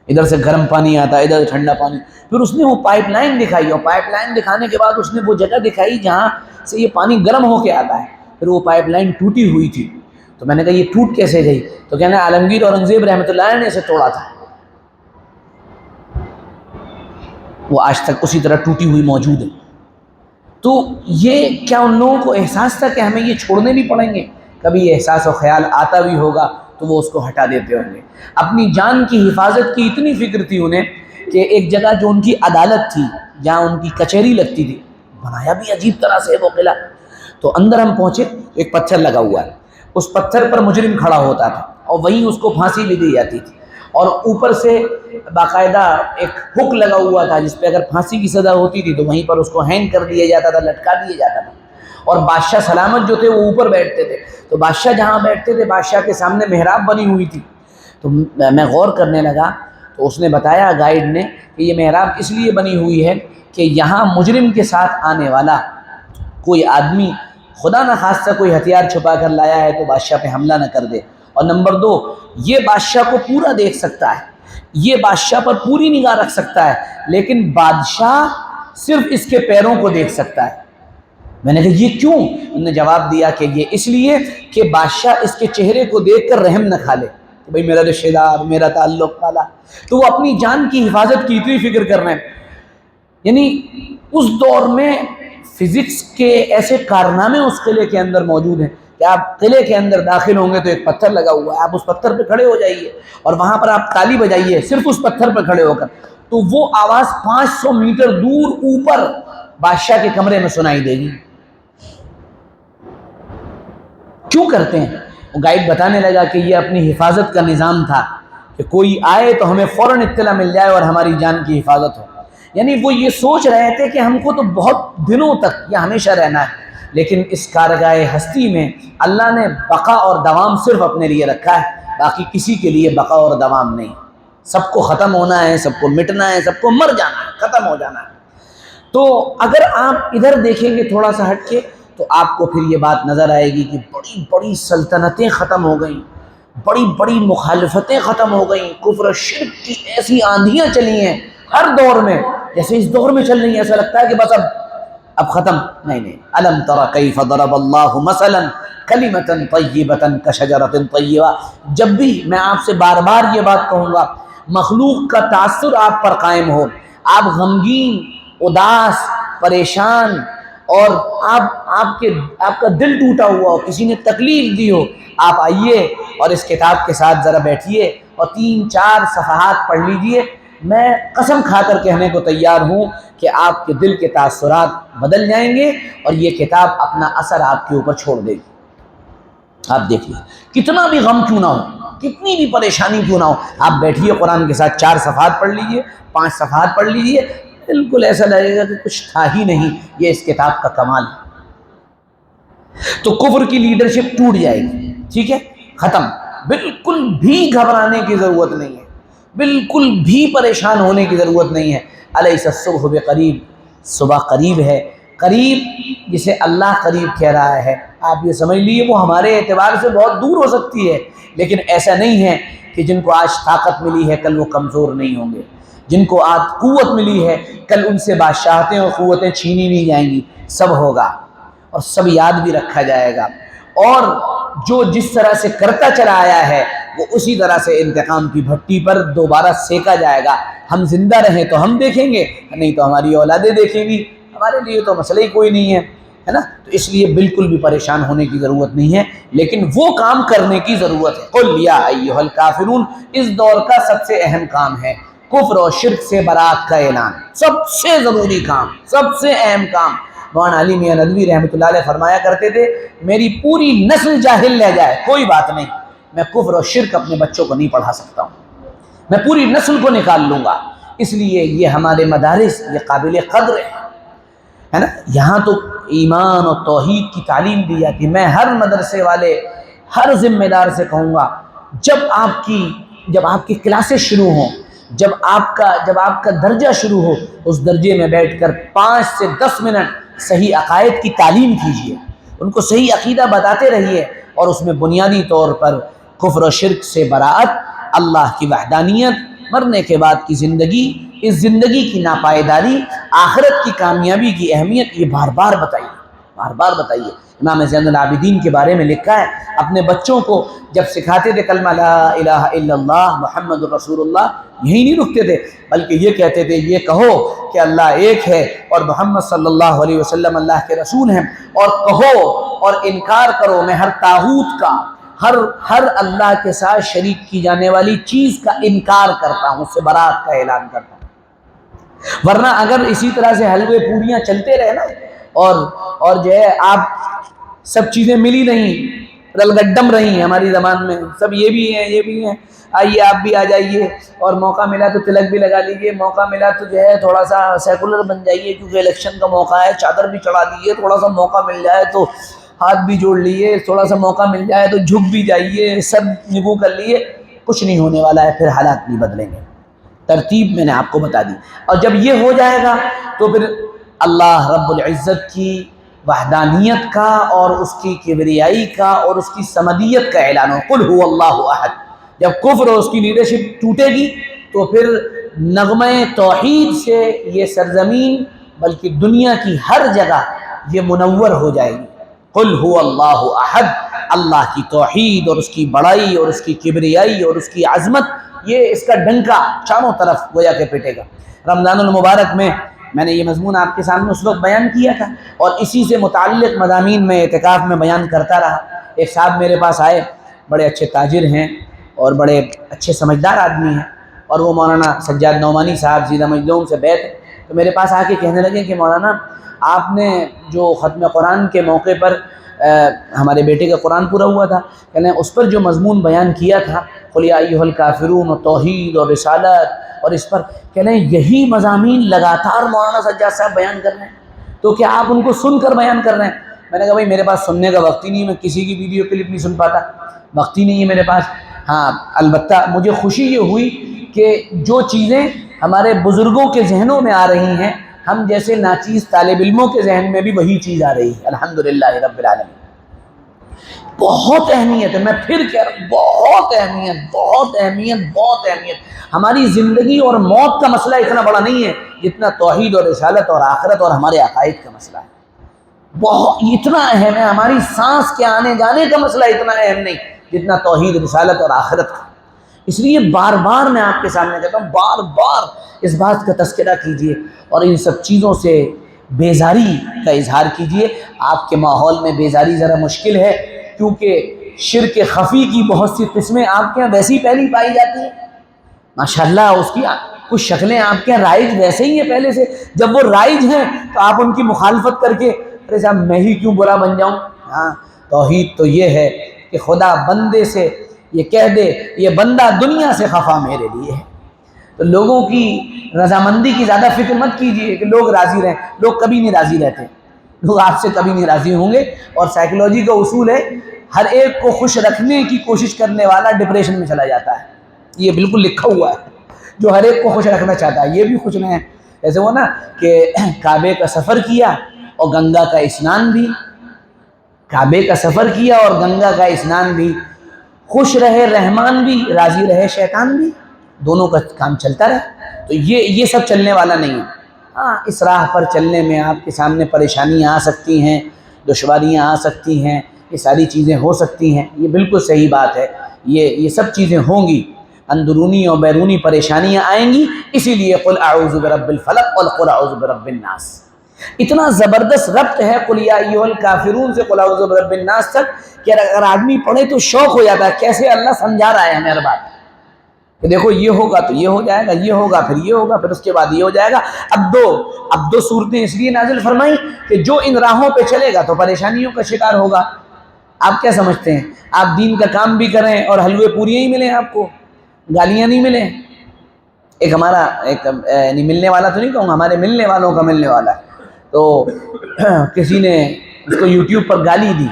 ادھر سے گرم پانی آتا ہے، ادھر سے ٹھنڈا پانی۔ پھر اس نے وہ پائپ لائن دکھائی، اور پائپ لائن دکھانے کے بعد اس نے وہ جگہ دکھائی جہاں سے یہ پانی گرم ہو کے آتا ہے۔ پھر وہ پائپ لائن ٹوٹی ہوئی تھی، تو میں نے کہا یہ ٹوٹ کیسے گئی؟ تو کہنا ہے عالمگیر اورنگزیب رحمۃ اللہ علیہ نے اسے توڑا تھا، وہ آج تک اسی طرح ٹوٹی ہوئی موجود ہے۔ تو یہ کیا ان لوگوں کو احساس تھا کہ ہمیں یہ چھوڑنے بھی پڑیں گے؟ کبھی یہ احساس و خیال آتا بھی ہوگا تو وہ اس کو ہٹا دیتے ہوں گے۔ اپنی جان کی حفاظت کی اتنی فکر تھی انہیں کہ ایک جگہ جو ان کی عدالت تھی، جہاں ان کی کچہری لگتی تھی، بنایا بھی عجیب طرح سے وہ قلعہ۔ تو اندر ہم پہنچے، ایک پتھر لگا ہوا ہے، اس پتھر پر مجرم کھڑا ہوتا تھا اور وہیں اس کو پھانسی بھی دی جاتی تھی، اور اوپر سے باقاعدہ ایک ہک لگا ہوا تھا جس پہ اگر پھانسی کی سزا ہوتی تھی تو وہیں پر اس کو ہینگ کر دیا جاتا تھا، لٹکا دیا جاتا تھا۔ اور بادشاہ سلامت جو تھے وہ اوپر بیٹھتے تھے، تو بادشاہ جہاں بیٹھتے تھے بادشاہ کے سامنے محراب بنی ہوئی تھی۔ تو میں غور کرنے لگا تو اس نے بتایا، گائیڈ نے، کہ یہ محراب اس لیے بنی ہوئی ہے کہ یہاں مجرم کے ساتھ آنے والا کوئی آدمی خدا نہ خواستہ کوئی ہتھیار چھپا کر لایا ہے تو بادشاہ پہ حملہ نہ کر دے، اور نمبر 2 یہ بادشاہ کو پورا دیکھ سکتا ہے، یہ بادشاہ پر پوری نگاہ رکھ سکتا ہے، لیکن بادشاہ صرف اس کے پیروں کو دیکھ سکتا ہے۔ میں نے کہا یہ کیوں؟ انہوں نے جواب دیا کہ یہ اس لیے کہ بادشاہ اس کے چہرے کو دیکھ کر رحم نہ کھا لے کہ بھئی میرا رشتہ دار، میرا تعلق والا، تو وہ اپنی جان کی حفاظت کی اتنی فکر کر رہے ہیں۔ یعنی اس دور میں فزکس کے ایسے کارنامے اس قلعے کے اندر موجود ہیں کہ آپ قلعے کے اندر داخل ہوں گے تو ایک پتھر لگا ہوا ہے، آپ اس پتھر پہ کھڑے ہو جائیے اور وہاں پر آپ تالی بجائیے صرف اس پتھر پہ کھڑے ہو کر، تو وہ آواز 500 میٹر دور اوپر بادشاہ کے کمرے میں سنائی دے گی۔ کیوں کرتے ہیں؟ وہ گائیڈ بتانے لگا کہ یہ اپنی حفاظت کا نظام تھا کہ کوئی آئے تو ہمیں فوراً اطلاع مل جائے اور ہماری جان کی حفاظت ہو۔ یعنی وہ یہ سوچ رہے تھے کہ ہم کو تو بہت دنوں تک یا ہمیشہ رہنا ہے، لیکن اس کارگاہ ہستی میں اللہ نے بقا اور دوام صرف اپنے لیے رکھا ہے، باقی کسی کے لیے بقا اور دوام نہیں۔ سب کو ختم ہونا ہے، سب کو مٹنا ہے، سب کو مر جانا ہے، ختم ہو جانا ہے۔ تو اگر آپ ادھر دیکھیں گے تھوڑا سا ہٹ کے تو آپ کو پھر یہ بات نظر آئے گی کہ بڑی بڑی سلطنتیں ختم ہو گئیں، بڑی بڑی مخالفتیں ختم ہو گئیں، کفر و شرک کی ایسی آندھیاں چلی ہیں ہر دور میں، جیسے اس دور میں چل رہی ہیں۔ ایسا لگتا ہے کہ بس اب ختم نہیں۔ الم تر کیف ضرب اللہ مثلا کلمۃ طیبۃ کشجرۃ طیبہ، جب بھی میں آپ سے بار بار یہ بات کہوں گا، مخلوق کا تاثر آپ پر قائم ہو، آپ غمگین، اداس، پریشان اور آپ کا دل ٹوٹا ہوا ہو، کسی نے تکلیف دی ہو، آپ آئیے اور اس کتاب کے ساتھ ذرا بیٹھیے اور 3-4 صفحات پڑھ لیجئے۔ میں قسم کھا کر کہنے کو تیار ہوں کہ آپ کے دل کے تاثرات بدل جائیں گے اور یہ کتاب اپنا اثر آپ کے اوپر چھوڑ دے گی۔ آپ دیکھیے، کتنا بھی غم کیوں نہ ہو، کتنی بھی پریشانی کیوں نہ ہو، آپ بیٹھیے قرآن کے ساتھ 4 صفحات پڑھ لیجئے، 5 صفحات پڑھ لیجئے، بالکل ایسا لگے گا کہ کچھ تھا ہی نہیں۔ یہ اس کتاب کا کمال ہے۔ تو کفر کی لیڈرشپ ٹوٹ جائے گی، ٹھیک ہے، ختم۔ بالکل بھی گھبرانے کی ضرورت نہیں ہے، بالکل بھی پریشان ہونے کی ضرورت نہیں ہے۔ الیس الصبح بقریب، صبح قریب ہے۔ قریب جسے اللہ قریب کہہ رہا ہے، آپ یہ سمجھ لیجیے وہ ہمارے اعتبار سے بہت دور ہو سکتی ہے، لیکن ایسا نہیں ہے کہ جن کو آج طاقت ملی ہے کل وہ کمزور نہیں ہوں گے، جن کو آج قوت ملی ہے کل ان سے بادشاہتیں اور قوتیں چھینی نہیں جائیں گی، سب ہوگا اور سب یاد بھی رکھا جائے گا، اور جو جس طرح سے کرتا چلا آیا ہے وہ اسی طرح سے انتقام کی بھٹی پر دوبارہ سینکا جائے گا۔ ہم زندہ رہیں تو ہم دیکھیں گے، نہیں تو ہماری اولادیں دیکھیں گی، ہمارے لیے تو مسئلہ ہی کوئی نہیں ہے نا۔ تو اس لیے بالکل بھی پریشان ہونے کی ضرورت نہیں ہے، لیکن وہ کام کرنے کی ضرورت ہے۔ قل یا ایھا الکافرون اس دور کا سب سے اہم کام ہے کفر و شرک سے برات کا اعلان، سب سے ضروری کام، سب سے اہم کام۔ مولانا علی میاں ندوی رحمۃ اللہ علیہ فرمایا کرتے تھے، میری پوری نسل جاہل رہ جائے کوئی بات نہیں، میں کفر و شرک اپنے بچوں کو نہیں پڑھا سکتا ہوں، میں پوری نسل کو نکال لوں گا۔ اس لیے یہ ہمارے مدارس یہ قابل قدر ہے نا، یہاں تو ایمان اور توحید کی تعلیم دی جاتی ہے۔ میں ہر مدرسے والے، ہر ذمہ دار سے کہوں گا، جب آپ کی کلاسز شروع ہوں، جب آپ کا درجہ شروع ہو، اس درجے میں بیٹھ کر 5 سے 10 منٹ صحیح عقائد کی تعلیم کیجیے، ان کو صحیح عقیدہ بتاتے رہیے، اور اس میں بنیادی طور پر کفر و شرک سے براءت، اللہ کی وحدانیت، مرنے کے بعد کی زندگی، اس زندگی کی ناپائیداری، آخرت کی کامیابی کی اہمیت، یہ بار بار بتائیے۔ امام زین العابدین کے بارے میں لکھا ہے، اپنے بچوں کو جب سکھاتے تھے کلمہ لا الہ الا اللہ محمد الرسول اللہ، یہی نہیں رکتے تھے بلکہ یہ کہتے تھے، یہ کہو کہ اللہ ایک ہے اور محمد صلی اللہ علیہ وسلم اللہ کے رسول ہیں، اور کہو اور انکار کرو میں ہر طاغوت کا، ہر اللہ کے ساتھ شریک کی جانے والی چیز کا انکار کرتا ہوں، اس سے برات کا اعلان کرتا ہوں۔ ورنہ اگر اسی طرح سے حلوے پوریاں چلتے رہے نا، اور جو ہے آپ سب چیزیں ملی نہیں، رلگڈم رہی ہماری زبان میں، سب یہ بھی ہیں، آئیے آپ بھی آ جائیے، اور موقع ملا تو تلک بھی لگا لیجیے، موقع ملا تو جو ہے تھوڑا سا سیکولر بن جائیے کیونکہ الیکشن کا موقع ہے، چادر بھی چڑھا دیجیے، تھوڑا سا موقع مل جائے تو ہاتھ بھی جوڑ لیے، تھوڑا سا موقع مل جائے تو جھک بھی جائیے، سب نگو کر لیے، کچھ نہیں ہونے والا ہے، پھر حالات نہیں بدلیں گے۔ ترتیب میں نے آپ کو بتا دی، اور جب یہ ہو جائے گا تو پھر اللہ رب العزت کی وحدانیت کا اور اس کی کبریائی کا اور اس کی صمدیت کا اعلان ہو، قل هو اللہ احد۔ جب کفر اور اس کی لیڈرشپ ٹوٹے گی تو پھر نغمہ توحید سے یہ سرزمین بلکہ دنیا کی ہر جگہ یہ منور ہو جائے گی۔ قل هو اللہ احد، اللہ کی توحید اور اس کی بڑائی اور اس کی کبریائی اور اس کی عظمت، یہ اس کا ڈنکا چاروں طرف گویا کہ پیٹے گا۔ رمضان المبارک میں نے یہ مضمون آپ کے سامنے اس وقت بیان کیا تھا، اور اسی سے متعلق مضامین میں اعتکاف میں بیان کرتا رہا۔ ایک صاحب میرے پاس آئے، بڑے اچھے تاجر ہیں اور بڑے اچھے سمجھدار آدمی ہیں، اور وہ مولانا سجاد نعمانی صاحب زیدہ مجدوم سے بیت ہیں۔ تو میرے پاس آ کے کہنے لگے کہ مولانا آپ نے جو ختم قرآن کے موقع پر ہمارے بیٹے کا قرآن پورا ہوا تھا، کہنے اس پر جو مضمون بیان کیا تھا قل یا ایھا الکافرون اور توحید اور رسالت، اور اس پر کہنے یہی مضامین لگاتار مولانا سجاد صاحب بیان کر رہے ہیں، تو کیا آپ ان کو سن کر بیان کر رہے ہیں؟ میں نے کہا بھائی میرے پاس سننے کا وقت ہی نہیں، میں کسی کی ویڈیو کلپ نہیں سن پاتا، وقت ہی نہیں ہے میرے پاس۔ ہاں البتہ مجھے خوشی یہ ہوئی کہ جو چیزیں ہمارے بزرگوں کے ذہنوں میں آ رہی ہیں، ہم جیسے ناچیز طالب علموں کے ذہن میں بھی وہی چیز آ رہی ہے، الحمدللہ رب العالمین۔ بہت اہمیت ہے، میں پھر کہہ رہا ہوں، بہت اہمیت، بہت اہمیت، بہت اہمیت۔ ہماری زندگی اور موت کا مسئلہ اتنا بڑا نہیں ہے جتنا توحید اور رسالت اور آخرت اور ہمارے عقائد کا مسئلہ ہے، بہت اتنا اہم ہے۔ ہماری سانس کے آنے جانے کا مسئلہ اتنا اہم نہیں جتنا توحید، رسالت اور آخرت کا۔ اس لیے بار بار میں آپ کے سامنے کہتا ہوں، بار بار اس بات کا تذکرہ کیجئے اور ان سب چیزوں سے بیزاری کا اظہار کیجئے۔ آپ کے ماحول میں بیزاری ذرا مشکل ہے، کیونکہ شرک خفی کی بہت سی قسمیں آپ کے یہاں ویسی پہلی پائی جاتی ہیں، ماشاءاللہ اس کی کچھ شکلیں آپ کے یہاں رائج ویسے ہی ہیں پہلے سے۔ جب وہ رائج ہیں تو آپ ان کی مخالفت کر کے ارے صاحب میں ہی کیوں برا بن جاؤں۔ ہاں توحید تو یہ ہے کہ خدا بندے سے یہ کہہ دے یہ بندہ دنیا سے خفا میرے لیے ہے۔ تو لوگوں کی رضامندی کی زیادہ فکر مت کیجیے کہ لوگ راضی رہیں، لوگ کبھی نہیں راضی رہتے، لوگ آپ سے کبھی نہیں راضی ہوں گے۔ اور سائیکلوجی کا اصول ہے ہر ایک کو خوش رکھنے کی کوشش کرنے والا ڈپریشن میں چلا جاتا ہے، یہ بالکل لکھا ہوا ہے۔ جو ہر ایک کو خوش رکھنا چاہتا ہے یہ بھی خوش رہیں۔ ایسے وہ نا کہ کعبے کا سفر کیا اور گنگا کا اسنان بھی، کعبے کا سفر کیا اور گنگا کا اسنان بھی، خوش رہے رحمان بھی، راضی رہے شیطان بھی، دونوں کا کام چلتا رہے۔ تو یہ سب چلنے والا نہیں ہے۔ ہاں اس راہ پر چلنے میں آپ کے سامنے پریشانیاں آ سکتی ہیں، دشواریاں آ سکتی ہیں، یہ ساری چیزیں ہو سکتی ہیں، یہ بالکل صحیح بات ہے، یہ سب چیزیں ہوں گی، اندرونی اور بیرونی پریشانیاں آئیں گی۔ اسی لیے قل اعوذ برب الفلق اور قل اعوذ برب الناس، اتنا زبردست ربط ہے قل یا ایھا الکافرون سے قل اعوذ برب الناس تک کہ اگر آدمی پڑھے تو شوق ہو جاتا ہے کیسے اللہ سمجھا رہا ہے ہمیں ہر بات، کہ دیکھو یہ ہوگا تو یہ ہو جائے گا، یہ ہوگا پھر یہ ہوگا، پھر اس کے بعد یہ ہو جائے گا۔ اب دو صورتیں اس لیے نازل فرمائی کہ جو ان راہوں پہ چلے گا تو پریشانیوں کا شکار ہوگا۔ آپ کیا سمجھتے ہیں آپ دین کا کام بھی کریں اور حلوے پوریاں ہی ملیں، آپ کو گالیاں نہیں ملیں؟ ایک ہمارا یعنی ملنے والا تو نہیں کہوں گا، ہمارے ملنے والوں کا ملنے والا ہے، تو کسی نے اس کو یوٹیوب پر گالی دی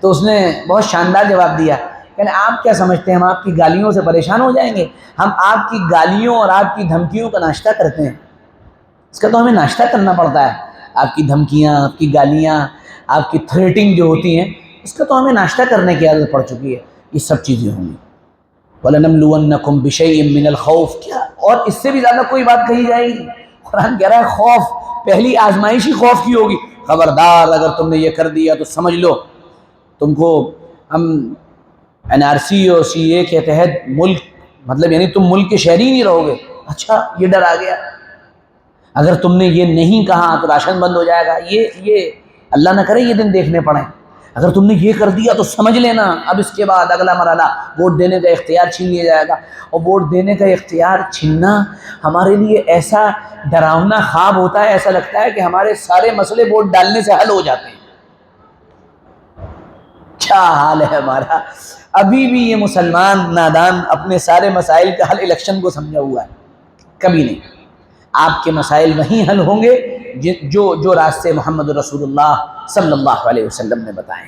تو اس نے بہت شاندار جواب دیا، یعنی آپ کیا سمجھتے ہیں ہم آپ کی گالیوں سے پریشان ہو جائیں گے؟ ہم آپ کی گالیوں اور آپ کی دھمکیوں کا ناشتہ کرتے ہیں، اس کا تو ہمیں ناشتہ کرنا پڑتا ہے۔ آپ کی دھمکیاں، آپ کی گالیاں، آپ کی تھریٹنگ جو ہوتی ہیں، اس کا تو ہمیں ناشتہ کرنے کی عادت پڑ چکی ہے۔ یہ سب چیزیں ہوں گی۔ وَلَنَبْلُوَنَّكُمْ بِشَيْءٍ مِّنَ الْخَوْفِ، کیا اور اس سے بھی زیادہ کوئی بات کہی جائے گی؟ قرآن کہہ رہا ہے خوف، پہلی آزمائش ہی خوف کی ہوگی، خبردار اگر تم نے یہ کر دیا تو سمجھ لو تم کو ہم NRC اور CA کے تحت ملک، مطلب یعنی تم ملک کے شہری نہیں رہو گے۔ اچھا یہ ڈر آ گیا، اگر تم نے یہ نہیں کہا تو راشن بند ہو جائے گا، یہ اللہ نہ کرے یہ دن دیکھنے پڑیں۔ اگر تم نے یہ کر دیا تو سمجھ لینا اب اس کے بعد اگلا مرحلہ ووٹ دینے کا اختیار چھین لیا جائے گا۔ اور ووٹ دینے کا اختیار چھیننا ہمارے لیے ایسا ڈراؤنا خواب ہوتا ہے، ایسا لگتا ہے کہ ہمارے سارے مسئلے ووٹ ڈالنے سے حل ہو جاتے ہیں۔ کیا حال ہے ہمارا! ابھی بھی یہ مسلمان نادان اپنے سارے مسائل کا حل الیکشن کو سمجھا ہوا ہے، کبھی نہیں۔ آپ کے مسائل وہیں حل ہوں گے جو راستے محمد رسول اللہ صلی اللہ علیہ وسلم نے بتائے۔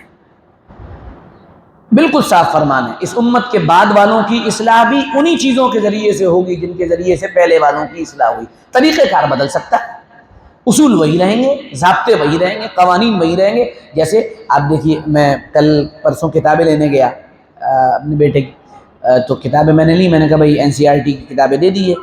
بالکل صاف فرمان ہے، اس امت کے بعد والوں کی اصلاح بھی انہی چیزوں کے ذریعے سے ہوگی جن کے ذریعے سے پہلے والوں کی اصلاح ہوئی۔ طریقہ کار بدل سکتا ہے، اصول وہی رہیں گے، ضابطے وہی رہیں گے، قوانین وہی رہیں گے۔ جیسے آپ دیکھیے، میں کل پرسوں کتابیں لینے گیا اپنے بیٹے کی، تو کتابیں میں نے لی، میں نے کہا بھائی NCERT کی کتابیں دے دیے،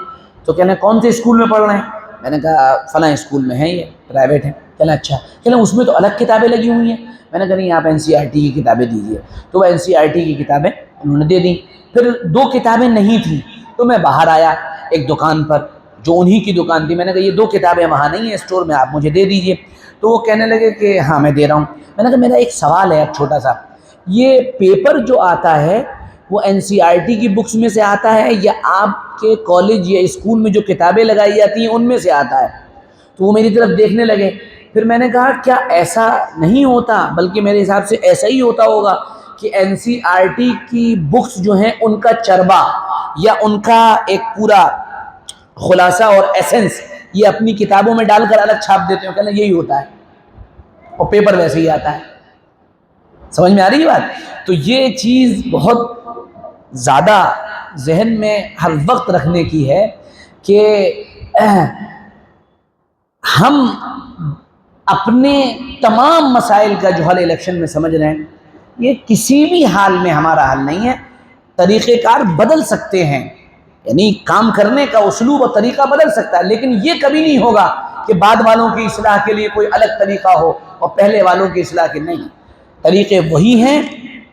تو کہنے کون سے اسکول میں پڑھ رہے ہیں؟ میں نے کہا فلاں اسکول میں ہیں، یہ پرائیویٹ ہے۔ کہنا اچھا، کہنا اس میں تو الگ کتابیں لگی ہوئی ہیں. میں نے کہا نہیں آپ NCERT کی کتابیں دیجیے. تو وہ NCERT کی کتابیں انہوں نے دے دیں. پھر 2 کتابیں نہیں تھیں تو میں باہر آیا ایک دکان پر جو انہی کی دکان تھی. میں نے کہا یہ 2 کتابیں وہاں نہیں ہیں اسٹور میں، آپ مجھے دے دیجیے. تو وہ کہنے لگے کہ ہاں میں دے رہا ہوں. میں نے کہا میرا ایک سوال ہے اب چھوٹا سا، یہ پیپر جو آتا ہے وہ NCERT کی بکس میں سے آتا ہے یا آپ کے کالج یا اسکول میں جو کتابیں لگائی جاتی ہیں ان میں سے آتا ہے؟ تو وہ میری طرف دیکھنے لگے. پھر میں نے کہا کیا ایسا نہیں ہوتا، بلکہ میرے حساب سے ایسا ہی ہوتا ہوگا کہ NCERT کی بکس جو ہیں ان کا چربا یا ان کا ایک پورا خلاصہ اور ایسنس یہ اپنی کتابوں میں ڈال کر الگ چھاپ دیتے ہیں. کہنا یہی ہوتا ہے اور پیپر ویسے ہی آتا ہے. سمجھ میں آ رہی ہے بات؟ تو یہ چیز بہت زیادہ ذہن میں ہر وقت رکھنے کی ہے کہ ہم اپنے تمام مسائل کا جو حل الیکشن میں سمجھ رہے ہیں یہ کسی بھی حال میں ہمارا حل نہیں ہے. طریقہ کار بدل سکتے ہیں، یعنی کام کرنے کا اسلوب اور طریقہ بدل سکتا ہے، لیکن یہ کبھی نہیں ہوگا کہ بعد والوں کی اصلاح کے لیے کوئی الگ طریقہ ہو اور پہلے والوں کی اصلاح کے نہیں. طریقے وہی ہیں،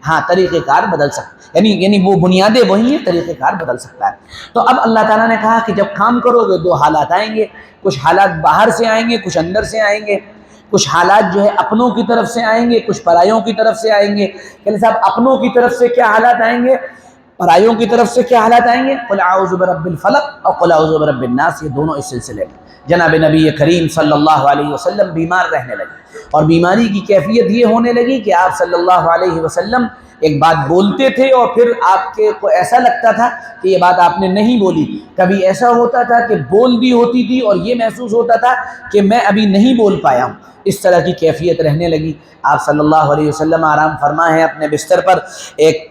ہاں طریقہ کار بدل سکتا ہے، یعنی وہ بنیادیں وہی ہیں، طریقہ کار بدل سکتا ہے. تو اب اللہ تعالیٰ نے کہا کہ جب کام کرو گے 2 حالات آئیں گے، کچھ حالات باہر سے آئیں گے، کچھ اندر سے آئیں گے. کچھ حالات جو ہے اپنوں کی طرف سے آئیں گے، کچھ پرائیوں کی طرف سے آئیں گے. کہ صاحب اپنوں کی طرف سے کیا حالات آئیں گے، پرائیوں کی طرف سے کیا حالات آئیں گے؟ قل اعوذ برب الفلق اور قل اعوذ برب الناس، یہ دونوں اس سلسلے میں. جناب نبی کریم صلی اللہ علیہ وسلم بیمار رہنے لگے اور بیماری کی کیفیت یہ ہونے لگی کہ آپ صلی اللہ علیہ وسلم ایک بات بولتے تھے اور پھر آپ کے کو ایسا لگتا تھا کہ یہ بات آپ نے نہیں بولی. کبھی ایسا ہوتا تھا کہ بول بھی ہوتی تھی اور یہ محسوس ہوتا تھا کہ میں ابھی نہیں بول پایا ہوں. اس طرح کی کیفیت رہنے لگی. آپ صلی اللہ علیہ وسلم آرام فرما ہے اپنے بستر پر. ایک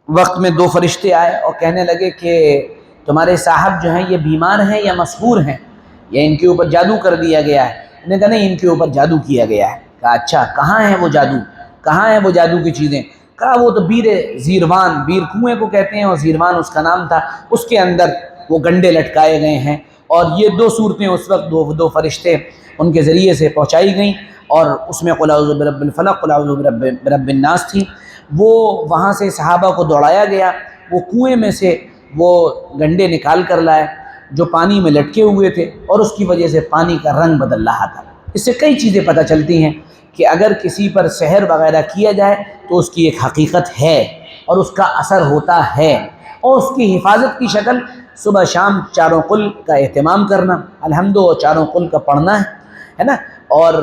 وقت میں 2 فرشتے آئے اور کہنے لگے کہ تمہارے صاحب جو ہیں یہ بیمار ہیں یا مسحور ہیں یا ان کے اوپر جادو کر دیا گیا ہے؟ انہوں نے کہا نہیں ان کے اوپر جادو کیا گیا ہے. کہا اچھا کہاں ہے وہ جادو، کہاں ہیں وہ جادو کی چیزیں؟ کہا وہ تو بیر زیروان، بیر کنویں کو کہتے ہیں اور زیروان اس کا نام تھا، اس کے اندر وہ گنڈے لٹکائے گئے ہیں. اور یہ 2 صورتیں اس وقت 2 فرشتے ان کے ذریعے سے پہنچائی گئیں اور اس میں قل اعوذ برب الفلق قل اعوذ برب الناس تھی. وہ وہاں سے صحابہ کو دوڑایا گیا، وہ کنویں میں سے وہ گنڈے نکال کر لائے جو پانی میں لٹکے ہوئے تھے اور اس کی وجہ سے پانی کا رنگ بدل رہا تھا. اس سے کئی چیزیں پتہ چلتی ہیں کہ اگر کسی پر سحر وغیرہ کیا جائے تو اس کی ایک حقیقت ہے اور اس کا اثر ہوتا ہے، اور اس کی حفاظت کی شکل صبح شام 4 قل کا اہتمام کرنا، الحمد اور 4 قل کا پڑھنا ہے نا. اور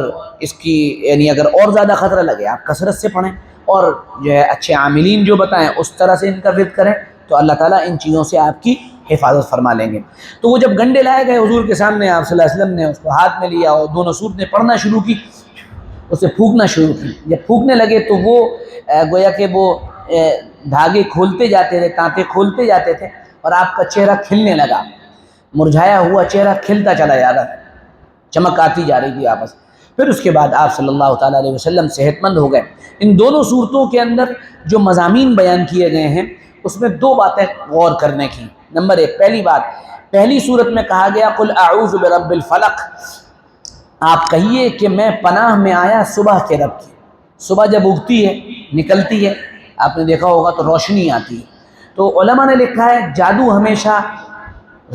اس کی یعنی اگر اور زیادہ خطرہ لگے آپ کثرت سے پڑھیں اور جو ہے اچھے عاملین جو بتائیں اس طرح سے ان کا ورد کریں تو اللہ تعالیٰ ان چیزوں سے آپ کی حفاظت فرما لیں گے. تو وہ جب گنڈے لائے گئے حضور کے سامنے، آپ صلی اللہ علیہ وسلم نے اس کو ہاتھ میں لیا اور 2 صورتیں پڑھنا شروع کی، اسے پھونکنا شروع کی. جب پھونکنے لگے تو وہ گویا کہ وہ دھاگے کھولتے جاتے تھے، تانتے کھولتے جاتے تھے اور آپ کا چہرہ کھلنے لگا. مرجھایا ہوا چہرہ کھلتا چلا جا رہا تھا، چمک آتی جا رہی تھی آپس. پھر اس کے بعد آپ صلی اللہ تعالیٰ علیہ وسلم صحت مند ہو گئے. ان دونوں صورتوں کے اندر جو مضامین بیان کیے گئے ہیں اس میں 2 باتیں غور کرنے کی. نمبر 1، پہلی بات، پہلی صورت میں کہا گیا قل اعوذ برب الفلق، آپ کہیے کہ میں پناہ میں آیا صبح کے رب کی. صبح جب اگتی ہے نکلتی ہے آپ نے دیکھا ہوگا تو روشنی آتی ہے. تو علماء نے لکھا ہے جادو ہمیشہ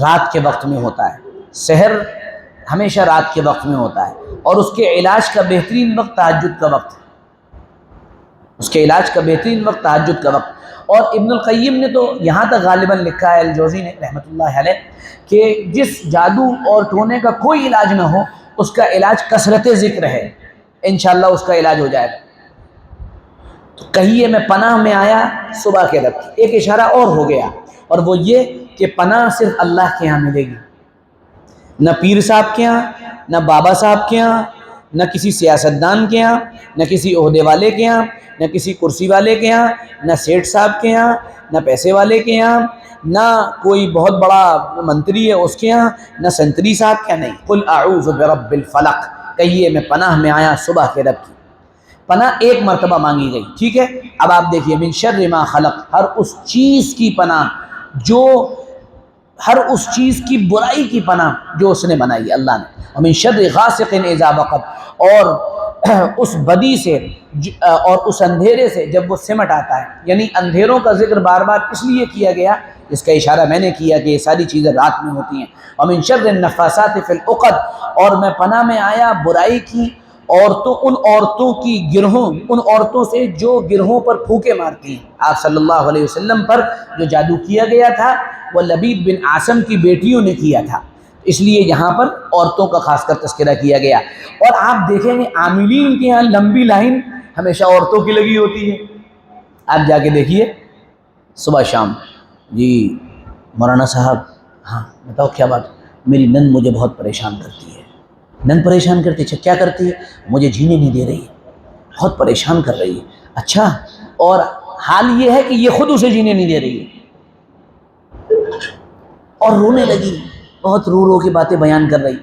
رات کے وقت میں ہوتا ہے، سحر ہمیشہ رات کے وقت میں ہوتا ہے، اور اس کے علاج کا بہترین وقت تہجد کا وقت ہے. اس کے علاج کا بہترین وقت تہجد کا وقت. اور ابن القیم نے تو یہاں تک غالباً لکھا ہے، الجوزی نے رحمۃ اللہ علیہ، کہ جس جادو اور ٹونے کا کوئی علاج نہ ہو اس کا علاج کثرت ذکر ہے، انشاءاللہ اس کا علاج ہو جائے گا. تو کہیے میں پناہ میں آیا صبح کے رب کی. ایک اشارہ اور ہو گیا اور وہ یہ کہ پناہ صرف اللہ کے ہاں ملے گی، نہ پیر صاحب کے ہاں، نہ بابا صاحب کے ہاں، نہ کسی سیاستدان کے ہاں، نہ کسی عہدے والے کے ہاں، نہ کسی کرسی والے کے ہاں، نہ سیٹھ صاحب کے ہاں، نہ پیسے والے کے ہاں، نہ کوئی بہت بڑا منتری ہے اس کے ہاں، نہ سنتری صاحب کے ہاں. نہیں، قل اعوذ برب الفلق، کہیے میں پناہ میں آیا صبح کے رب کی. پناہ ایک مرتبہ مانگی گئی، ٹھیک ہے. اب آپ دیکھیے من شر ما خلق، ہر اس چیز کی پناہ جو، ہر اس چیز کی برائی کی پناہ جو اس نے بنائی ہے اللہ نے. ومن شر غاسق اذا وقب، اور اس بدی سے اور اس اندھیرے سے جب وہ سمٹ آتا ہے، یعنی اندھیروں کا ذکر بار بار اس لیے کیا گیا، جس کا اشارہ میں نے کیا کہ یہ ساری چیزیں رات میں ہوتی ہیں۔ ومن شر النفاثات فی العقد، اور میں پناہ میں آیا برائی کی ان عورتوں کی گرہوں، ان عورتوں سے جو گرہوں پر پھونکے مارتی ہیں۔ آپ صلی اللہ علیہ وسلم پر جو جادو کیا گیا تھا وہ لبید بن عاصم کی بیٹیوں نے کیا تھا، اس لیے یہاں پر عورتوں کا خاص کر تذکرہ کیا گیا۔ اور آپ دیکھیں گے عاملین کے یہاں لمبی لائن ہمیشہ عورتوں کی لگی ہوتی ہے، آپ جا کے دیکھیے صبح شام۔ جی مولانا صاحب، ہاں بتاؤ کیا بات؟ میری نند مجھے بہت پریشان کرتی ہے۔ نند پریشان کرتی ہے؟ اچھا کیا کرتی ہے؟ مجھے جینے نہیں دے رہی ہے، بہت پریشان کر رہی ہے۔ اچھا، اور حال یہ ہے کہ یہ خود اسے جینے نہیں دے رہی ہے، اور رونے لگی، بہت رو رو کے باتیں بیان کر رہی۔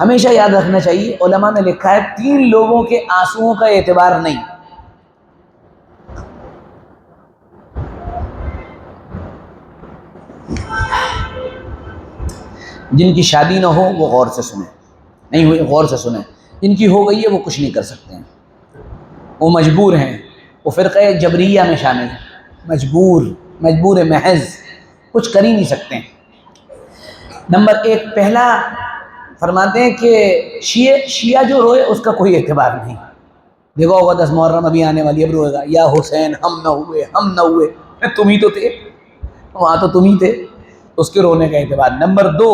ہمیشہ یاد رکھنا چاہیے، علماء نے لکھا ہے 3 لوگوں کے آنسوؤں کا اعتبار نہیں۔ جن کی شادی نہ ہو وہ غور سے سنیں، نہیں ہوئی غور سے سنیں، جن کی ہو گئی ہے وہ کچھ نہیں کر سکتے ہیں، وہ مجبور ہیں، وہ فرقہ جبریہ میں شامل ہیں، مجبور محض، کچھ کر ہی نہیں سکتے ہیں۔ نمبر 1 پہلا فرماتے ہیں کہ شیعہ جو روئے اس کا کوئی اعتبار نہیں۔ دیکھو ہوگا 10 محرم ابھی آنے والی، اب روئے گا یا حسین ہم نہ ہوئے، تم ہی تو تھے وہاں، تو تم ہی تھے، اس کے رونے کا اعتبار۔ نمبر 2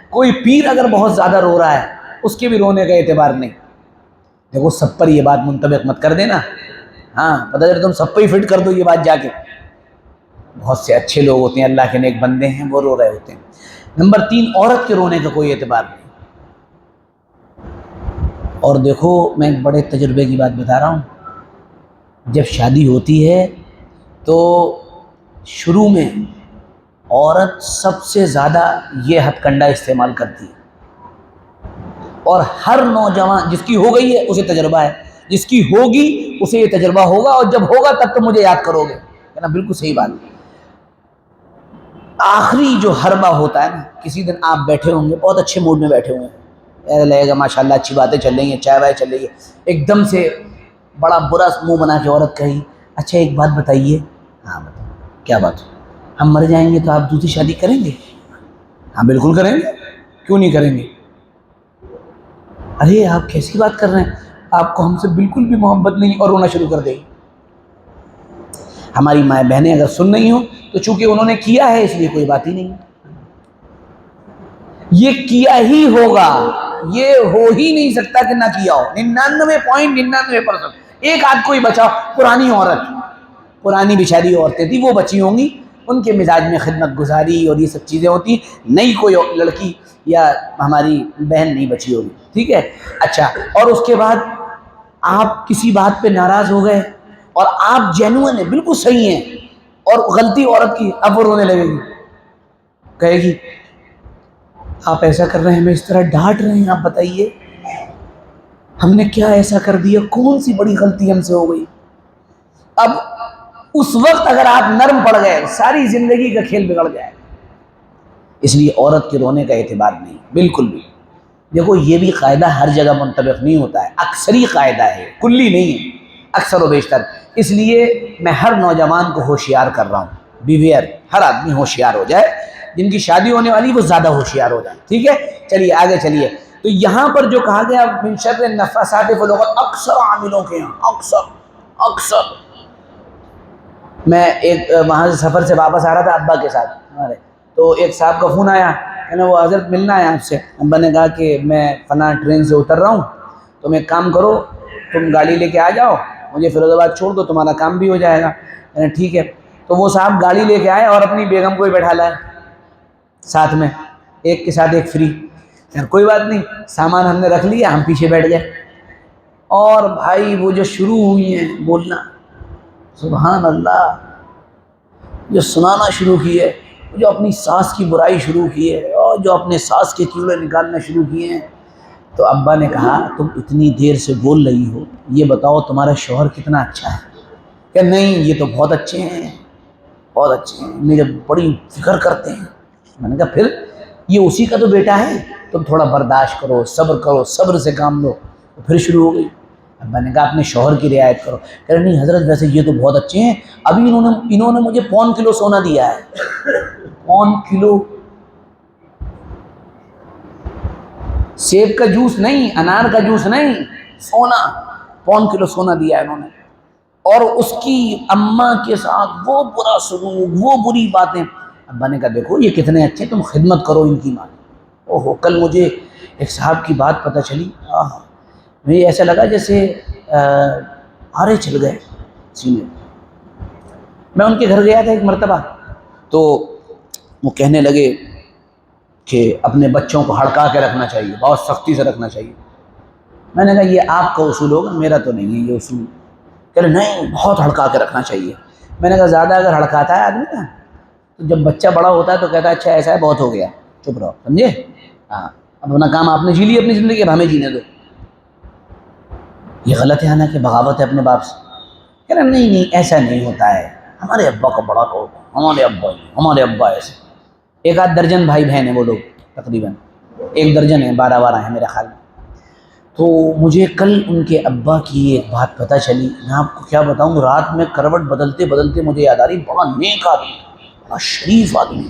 کوئی پیر اگر بہت زیادہ رو رہا ہے اس کے بھی رونے کا اعتبار نہیں۔ دیکھو سب پر یہ بات منطبق مت کر دینا، ہاں پتہ چلے تم سب پہ ہی فٹ کر دو یہ بات جا کے۔ بہت سے اچھے لوگ ہوتے ہیں، اللہ کے نیک بندے ہیں، وہ رو رہے ہوتے ہیں۔ نمبر 3 عورت کے رونے کا کوئی اعتبار نہیں۔ اور دیکھو میں ایک بڑے تجربے کی بات بتا رہا ہوں، جب شادی ہوتی ہے تو شروع میں عورت سب سے زیادہ یہ ہتھ کنڈا استعمال کرتی ہے، اور ہر نوجوان جس کی ہو گئی ہے اسے تجربہ ہے، جس کی ہوگی اسے یہ تجربہ ہوگا، اور جب ہوگا تب تو مجھے یاد کرو گے، ہے نا؟ بالکل صحیح بات۔ آخری جو حربہ ہوتا ہے نا، کسی دن آپ بیٹھے ہوں گے بہت اچھے موڈ میں بیٹھے ہوئے ہیں، ایسا لگے گا ماشاءاللہ اچھی باتیں چل رہی ہیں، چائے وائے چل رہی ہے، ایک دم سے بڑا برا منہ بنا کے عورت کہی اچھا ایک بات بتائیے۔ ہاں بتاؤ کیا بات؟ ہم مر جائیں گے تو آپ دوسری شادی کریں گے؟ ہاں بالکل کریں گے، کیوں نہیں کریں گے؟ ارے آپ کیسی بات کر رہے ہیں، آپ کو ہم سے بالکل بھی محبت نہیں، اور رونا شروع کر دے گی۔ ہماری مائیں بہنیں اگر سن نہیں ہوں تو چونکہ انہوں نے کیا ہے اس لیے کوئی بات ہی نہیں، یہ کیا ہی ہوگا، یہ ہو ہی نہیں سکتا کہ نہ کیا ہو۔ 99.99%، ایک آدھ کوئی بچا، پرانی بیچاری عورتیں تھیں وہ بچی ہوں گی، ان کے مزاج میں خدمت گزاری اور یہ سب چیزیں ہوتی، نئی کوئی لڑکی یا ہماری بہن نہیں بچی ہوگی، ٹھیک ہے۔ اچھا، اور اس کے بعد آپ کسی بات پہ ناراض ہو گئے اور آپ جینوئن ہیں، بالکل صحیح ہیں، اور غلطی عورت کی، اب وہ رونے لگے گی، کہے گی آپ ایسا کر رہے ہیں، ہمیں اس طرح ڈانٹ رہے ہیں، آپ بتائیے ہم نے کیا ایسا کر دیا، کون سی بڑی غلطی ہم سے ہو گئی؟ اب اس وقت اگر آپ نرم پڑ گئے ساری زندگی کا کھیل بگڑ جائے، اس لیے عورت کے رونے کا اعتبار نہیں بالکل بھی۔ دیکھو یہ بھی قاعدہ ہر جگہ منطبق نہیں ہوتا ہے، اکثری قاعدہ ہے، کلی نہیں ہے، اکثر و بیشتر۔ اس لیے میں ہر نوجوان کو ہوشیار کر رہا ہوں، بیویئر، ہر آدمی ہوشیار ہو جائے، جن کی شادی ہونے والی وہ زیادہ ہوشیار ہو جائے، ٹھیک ہے۔ چلیے آگے چلیے، تو یہاں پر جو کہا گیا من شر النفاثات فی العقد، اکثر عاملوں کے یہاں، اکثر میں ایک وہاں سے سفر سے واپس آ رہا تھا ابا کے ساتھ ہمارے، تو ایک صاحب کا فون آیا، کہنا وہ حضرت ملنا ہے آپ سے۔ ابا نے کہا کہ میں فلاں ٹرین سے اتر رہا ہوں، تم ایک کام کرو، تم گاڑی لے کے آ جاؤ، مجھے فیروز آباد چھوڑ دو، تمہارا کام بھی ہو جائے گا۔ کہنا ٹھیک ہے۔ تو وہ صاحب گاڑی لے کے آئے اور اپنی بیگم کو بھی بیٹھا لائے ساتھ میں، ایک کے ساتھ ایک فری۔ کوئی بات نہیں، سامان ہم نے رکھ لیا، ہم پیچھے بیٹھ گئے، اور بھائی وہ جو شروع ہوئی ہیں بولنا، سبحان اللہ، جو سنانا شروع کیے، جو اپنی ساس کی برائی شروع کی ہے، اور جو اپنے ساس کے چولہے نکالنا شروع کیے ہیں۔ تو ابا نے کہا تم اتنی دیر سے بول رہی ہو، یہ بتاؤ تمہارا شوہر کتنا اچھا ہے؟ کہ نہیں یہ تو بہت اچھے ہیں، بہت اچھے ہیں، میرے بڑی فکر کرتے ہیں۔ میں نے کہا پھر؟ یہ اسی کا تو بیٹا ہے، تم تھوڑا برداشت کرو، صبر سے کام لو۔ پھر شروع ہو گئی۔ ابا نے کہا اپنے شوہر کی رعایت کرو۔ کہہ رہے نہیں حضرت ویسے یہ تو بہت اچھے ہیں، ابھی انہوں نے مجھے 1 کلو سونا دیا ہے۔ 1 کلو سیب کا جوس نہیں، انار کا جوس نہیں، سونا، 1 کلو سونا دیا ہے انہوں نے۔ اور اس کی اماں کے ساتھ وہ برا سلوک، وہ بری باتیں۔ ابا نے کہا دیکھو یہ کتنے اچھے، تم خدمت کرو ان کی ماں۔ اوہو کل مجھے ایک صاحب کی بات پتہ چلی، مجھے ایسا لگا جیسے آرے چل گئے سینے۔ میں ان کے گھر گیا تھا ایک مرتبہ، تو وہ کہنے لگے کہ اپنے بچوں کو ہڑکا کے رکھنا چاہیے، بہت سختی سے رکھنا چاہیے۔ میں نے کہا یہ آپ کا اصول ہوگا، میرا تو نہیں ہے یہ اصول۔ کہہ رہے نہیں بہت ہڑکا کے رکھنا چاہیے۔ میں نے کہا زیادہ اگر ہڑکاتا ہے آدمی نا تو جب بچہ بڑا ہوتا ہے تو کہتا ہے اچھا ایسا ہے بہت ہو گیا، چپ رہو، سمجھے؟ ہاں اب اپنا کام آپ نے جی لی اپنی زندگی، اب ہمیں جینے دو۔ یہ غلط ہے نا کہ بغاوت ہے اپنے باپ سے۔ کہہ رہے نہیں ایسا نہیں ہوتا ہے، ہمارے ابا کا بڑا روب ہے، ہمارے ابا ایسے۔ 1 درجن بھائی بہن ہیں وہ لوگ، تقریباً 1 درجن ہیں، 12 ہیں میرے خیال میں۔ تو مجھے کل ان کے ابا کی ایک بات پتہ چلی، میں آپ کو کیا بتاؤں، رات میں کروٹ بدلتے بدلتے مجھے یاد آ رہی، بڑا نیک آدمی، بڑا شریف آدمی،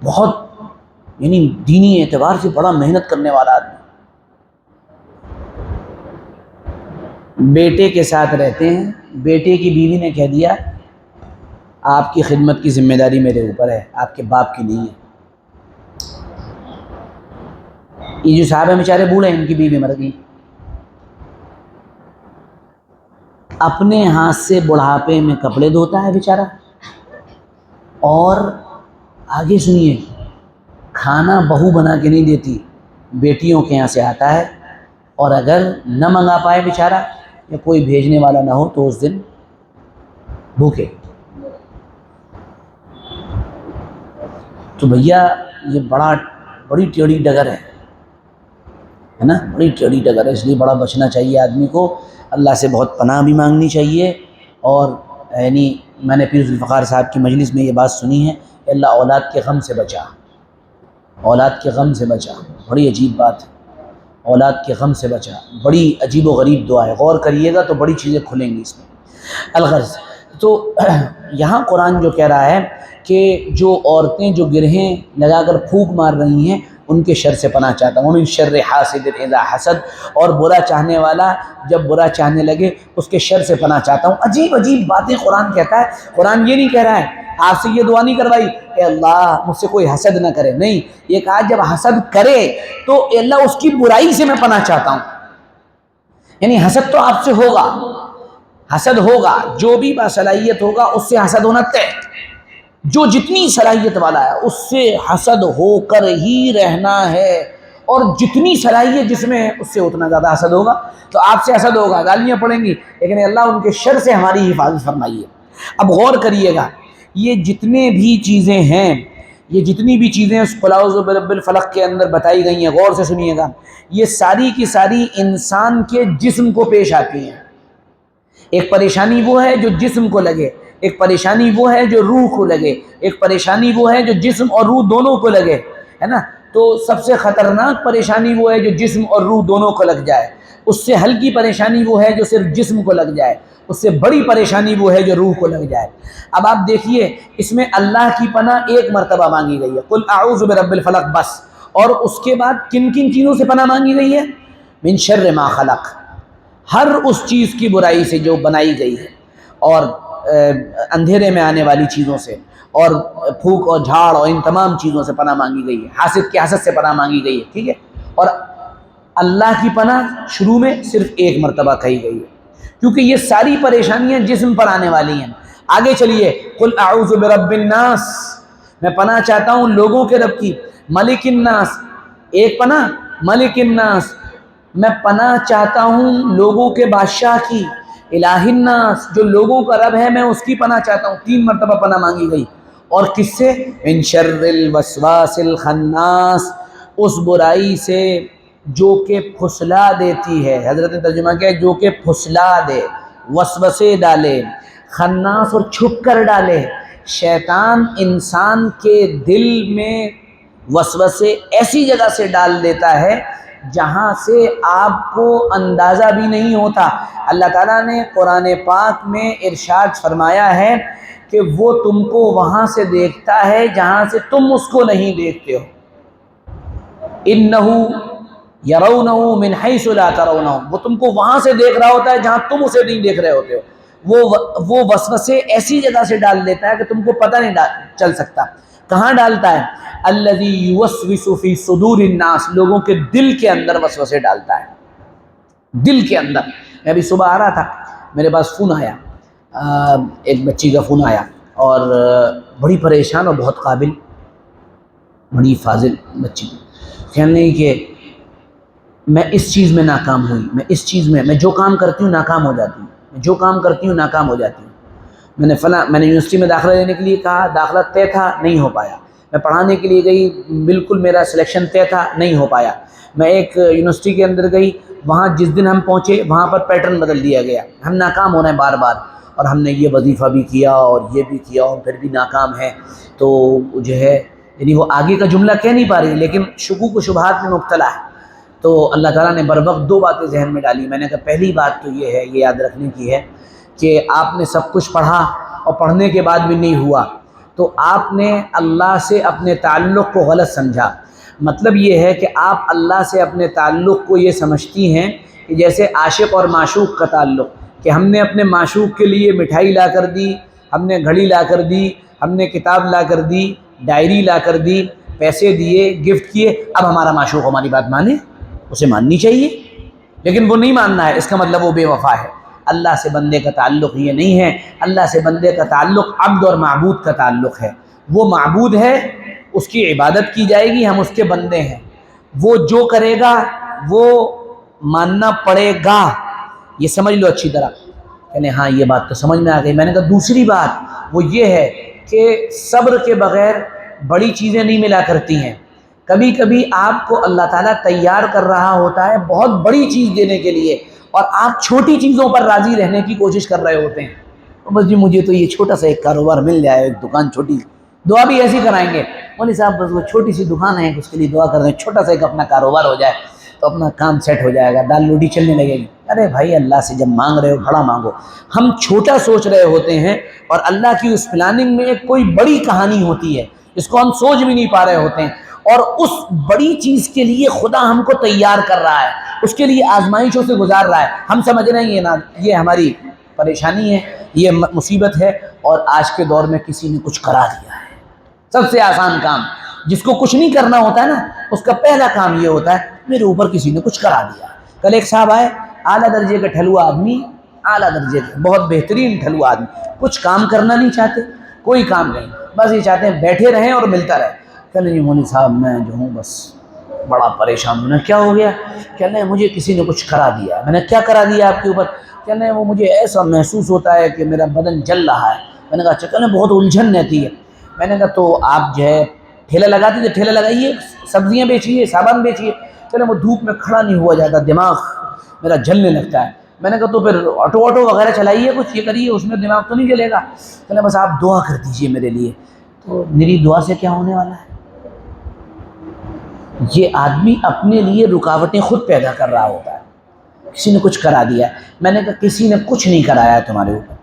بہت یعنی دینی اعتبار سے بڑا محنت کرنے والا آدمی۔ بیٹے کے ساتھ رہتے ہیں، بیٹے کی بیوی نے کہہ دیا آپ کی خدمت کی ذمہ داری میرے اوپر ہے، آپ کے باپ کی نہیں ہے۔ یہ جو صاحب ہیں بیچارے بوڑھے ہیں، ان کی بیوی مر گئی۔ اپنے ہاتھ سے بڑھاپے میں کپڑے دھوتا ہے بیچارہ، اور آگے سنیے کھانا بہو بنا کے نہیں دیتی، بیٹیوں کے یہاں سے آتا ہے، اور اگر نہ منگا پائے بیچارہ یا کوئی بھیجنے والا نہ ہو تو اس دن بھوکے۔ تو بھیا یہ بڑی ٹیڑھی ڈگر ہے نا، بڑی ٹیڑھی ڈگر ہے، اس لیے بڑا بچنا چاہیے آدمی کو، اللہ سے بہت پناہ بھی مانگنی چاہیے۔ اور یعنی میں نے پیر ذوالفقار صاحب کی مجلس میں یہ بات سنی ہے کہ اللہ اولاد کے غم سے بچا، اولاد کے غم سے بچا، بڑی عجیب بات ہے، اولاد کے غم سے بچا، بڑی عجیب و غریب دعا ہے، غور کریے گا تو بڑی چیزیں کھلیں گی اس میں۔ الغرض تو یہاں قرآن جو کہہ رہا ہے کہ جو عورتیں جو گرہیں لگا کر پھونک مار رہی ہیں ان کے شر سے پناہ چاہتا ہوں، من شر حاسد اذا حسد، اور برا چاہنے والا جب برا چاہنے لگے اس کے شر سے پناہ چاہتا ہوں۔ عجیب عجیب باتیں قرآن کہتا ہے۔ قرآن یہ نہیں کہہ رہا ہے، آپ سے یہ دعا نہیں کروائی کہ اللہ مجھ سے کوئی حسد نہ کرے، نہیں، یہ کہا جب حسد کرے تو اے اللہ اس کی برائی سے میں پناہ چاہتا ہوں۔ یعنی حسد تو آپ سے ہوگا، حسد ہوگا، جو بھی باصلاحیت ہوگا اس سے حسد ہونا طے، جو جتنی صلاحیت والا ہے اس سے حسد ہو کر ہی رہنا ہے، اور جتنی صلاحیت جس میں ہے اس سے اتنا زیادہ حسد ہوگا۔ تو آپ سے حسد ہوگا، گالیاں پڑیں گی، لیکن اللہ ان کے شر سے ہماری حفاظت فرمائیے۔ اب غور کریے گا، یہ جتنے بھی چیزیں ہیں، یہ جتنی بھی چیزیں اس قل اعوذ برب الفلق کے اندر بتائی گئی ہیں، غور سے سنیے گا، یہ ساری کی ساری انسان کے جسم کو پیش آتی ہیں۔ ایک پریشانی وہ ہے جو جسم کو لگے، ایک پریشانی وہ ہے جو روح کو لگے، ایک پریشانی وہ ہے جو جسم اور روح دونوں کو لگے، ہے نا؟ تو سب سے خطرناک پریشانی وہ ہے جو جسم اور روح دونوں کو لگ جائے، اس سے ہلکی پریشانی وہ ہے جو صرف جسم کو لگ جائے، اس سے بڑی پریشانی وہ ہے جو روح کو لگ جائے۔ اب آپ دیکھیے اس میں اللہ کی پناہ 1 مرتبہ مانگی گئی ہے، قل اعوذ برب الفلق، بس، اور اس کے بعد کن کن چیزوں سے پناہ مانگی گئی ہے؟ من شر ما خلق، ہر اس چیز کی برائی سے جو بنائی گئی ہے، اور اندھیرے میں آنے والی چیزوں سے، اور پھونک اور جھاڑ اور ان تمام چیزوں سے پناہ مانگی گئی ہے، حاسد کے حسد سے پناہ مانگی گئی ہے، ٹھیک ہے؟ اور اللہ کی پناہ شروع میں صرف 1 مرتبہ کہی گئی ہے، کیونکہ یہ ساری پریشانیاں جسم پر آنے والی ہیں۔ آگے چلیے، قل اعوذ برب الناس، میں پناہ چاہتا ہوں لوگوں کے رب کی، ملک الناس، ایک پناہ، ملک الناس، میں پناہ چاہتا ہوں لوگوں کے بادشاہ کی، الہ الناس، جو لوگوں کا رب ہے میں اس کی پناہ چاہتا ہوں، 3 مرتبہ پناہ مانگی گئی، اور کس سے؟ من شر الوسواس الخناس، اس برائی سے جو کہ پھسلا دیتی ہے، حضرت نے ترجمہ کیا ہے جو کہ پھسلا دے، وسوسے ڈالے، خناس اور چھپ کر ڈالے۔ شیطان انسان کے دل میں وسوسے ایسی جگہ سے ڈال دیتا ہے جہاں سے آپ کو اندازہ بھی نہیں ہوتا۔ اللہ تعالیٰ نے قرآن پاک میں ارشاد فرمایا ہے کہ وہ تم کو وہاں سے دیکھتا ہے جہاں سے تم اس کو نہیں دیکھتے ہو۔ اِنَّهُ يَرَوْنَهُ مِنْ حَيْثُ لَا تَرَوْنَهُ، وہ تم کو وہاں سے دیکھ رہا ہوتا ہے جہاں تم اسے نہیں دیکھ رہے ہوتے ہو۔ وہ وسوسے ایسی جگہ سے ڈال دیتا ہے کہ تم کو پتہ نہیں چل سکتا۔ کہاں ڈالتا ہے؟ الذی یوسوس فی صدور الناس، لوگوں کے دل کے اندر وسوسے ڈالتا ہے، دل کے اندر۔ میں ابھی صبح آ رہا تھا، میرے پاس فون آیا، ایک بچی کا فون آیا، اور بڑی پریشان اور بہت قابل، بڑی فاضل بچی، کہنے لگی کہ میں اس چیز میں ناکام ہوئی، میں اس چیز میں جو کام کرتی ہوں ناکام ہو جاتی ہوں، میں جو کام کرتی ہوں ناکام ہو جاتی ہوں۔ میں نے یونیورسٹی میں داخلہ لینے کے لیے کہا، داخلہ طے تھا، نہیں ہو پایا۔ میں پڑھانے کے لیے گئی، بالکل میرا سلیکشن طے تھا، نہیں ہو پایا۔ میں ایک یونیورسٹی کے اندر گئی، وہاں جس دن ہم پہنچے وہاں پر پیٹرن بدل دیا گیا، ہم ناکام ہو رہے ہیں بار بار، اور ہم نے یہ وظیفہ بھی کیا اور یہ بھی کیا اور پھر بھی ناکام ہے۔ تو جو ہے یعنی وہ آگے کا جملہ کہہ نہیں پا رہی، لیکن شکوک و شبہات میں مبتلا ہے۔ تو اللہ تعالیٰ نے بر وقت دو باتیں ذہن میں ڈالی۔ میں نے کہا پہلی بات تو یہ ہے، یہ یاد رکھنے کی ہے کہ آپ نے سب کچھ پڑھا اور پڑھنے کے بعد بھی نہیں ہوا تو آپ نے اللہ سے اپنے تعلق کو غلط سمجھا۔ مطلب یہ ہے کہ آپ اللہ سے اپنے تعلق کو یہ سمجھتی ہیں کہ جیسے عاشق اور معشوق کا تعلق، کہ ہم نے اپنے معشوق کے لیے مٹھائی لا کر دی، ہم نے گھڑی لا کر دی، ہم نے کتاب لا کر دی، ڈائری لا کر دی، پیسے دیے، گفٹ کیے، اب ہمارا معشوق ہماری بات مانے، اسے ماننی چاہیے، لیکن وہ نہیں ماننا ہے، اس کا مطلب وہ بے وفا ہے۔ اللہ سے بندے کا تعلق یہ نہیں ہے، اللہ سے بندے کا تعلق عبد اور معبود کا تعلق ہے۔ وہ معبود ہے، اس کی عبادت کی جائے گی، ہم اس کے بندے ہیں، وہ جو کرے گا وہ ماننا پڑے گا، یہ سمجھ لو اچھی طرح۔ کہنے ہاں یہ بات تو سمجھ میں آ گئی۔ میں نے کہا دوسری بات وہ یہ ہے کہ صبر کے بغیر بڑی چیزیں نہیں ملا کرتی ہیں۔ کبھی کبھی آپ کو اللہ تعالیٰ تیار کر رہا ہوتا ہے بہت بڑی چیز دینے کے لیے، اور آپ چھوٹی چیزوں پر راضی رہنے کی کوشش کر رہے ہوتے ہیں۔ بس جی مجھے تو یہ چھوٹا سا ایک کاروبار مل جائے، ایک دکان چھوٹی، دعا بھی ایسی کرائیں گے، مولوی صاحب بس وہ چھوٹی سی دکان ہے اس کے لیے دعا کر رہے ہیں، چھوٹا سا ایک اپنا کاروبار ہو جائے تو اپنا کام سیٹ ہو جائے گا، دال روٹی چلنے لگے گی۔ ارے بھائی اللہ سے جب مانگ رہے ہو بڑا مانگو۔ ہم چھوٹا سوچ رہے ہوتے ہیں اور اللہ کی اس پلاننگ میں ایک کوئی بڑی کہانی ہوتی ہے جس کو ہم سوچ بھی نہیں پا رہے ہوتے ہیں، اور اس بڑی چیز کے لیے خدا ہم کو تیار کر رہا ہے، اس کے لیے آزمائشوں سے گزار رہا ہے۔ ہم سمجھ رہے ہیں یہ ہماری پریشانی ہے، یہ مصیبت ہے، اور آج کے دور میں کسی نے کچھ کرا دیا ہے۔ سب سے آسان کام، جس کو کچھ نہیں کرنا ہوتا ہے نا، اس کا پہلا کام یہ ہوتا ہے میرے اوپر کسی نے کچھ کرا دیا۔ کل ایک صاحب آئے، اعلیٰ درجے کا ٹھلوا آدمی، اعلیٰ درجے کا بہت بہترین ٹھلوا آدمی، کچھ کام کرنا نہیں چاہتے، کوئی کام نہیں، بس یہ چاہتے ہیں بیٹھے رہیں اور ملتا رہے۔ کہنے جی مولوی صاحب میں جو ہوں بس بڑا پریشان ہوں۔ کیا ہو گیا؟ کہنے مجھے کسی نے کچھ کرا دیا ہے۔ میں نے کیا کرا دیا آپ کے اوپر؟ کہنے وہ مجھے ایسا محسوس ہوتا ہے کہ میرا بدن جل رہا ہے۔ میں نے کہا اچھا، کہنے بہت الجھن رہتی ہے۔ میں نے کہا تو آپ جو ہے ٹھیلا لگاتے تھے، ٹھیلا لگائیے، سبزیاں بیچیے، صابن بیچیے۔ کہنے وہ دھوپ میں کھڑا نہیں ہوا جاتا، دماغ میرا جلنے لگتا ہے۔ میں نے کہا تو پھر آٹو وغیرہ چلائیے، کچھ یہ کریے، اس میں دماغ تو نہیں جلے گا۔ کہنے بس آپ دعا کر دیجئے میرے لیے۔ تو میری دعا سے کیا ہونے والا ہے؟ یہ آدمی اپنے لیے رکاوٹیں خود پیدا کر رہا ہوتا ہے۔ کسی نے کچھ کرا دیا ہے۔ میں نے کہا کسی نے کچھ نہیں کرایا ہے تمہارے اوپر،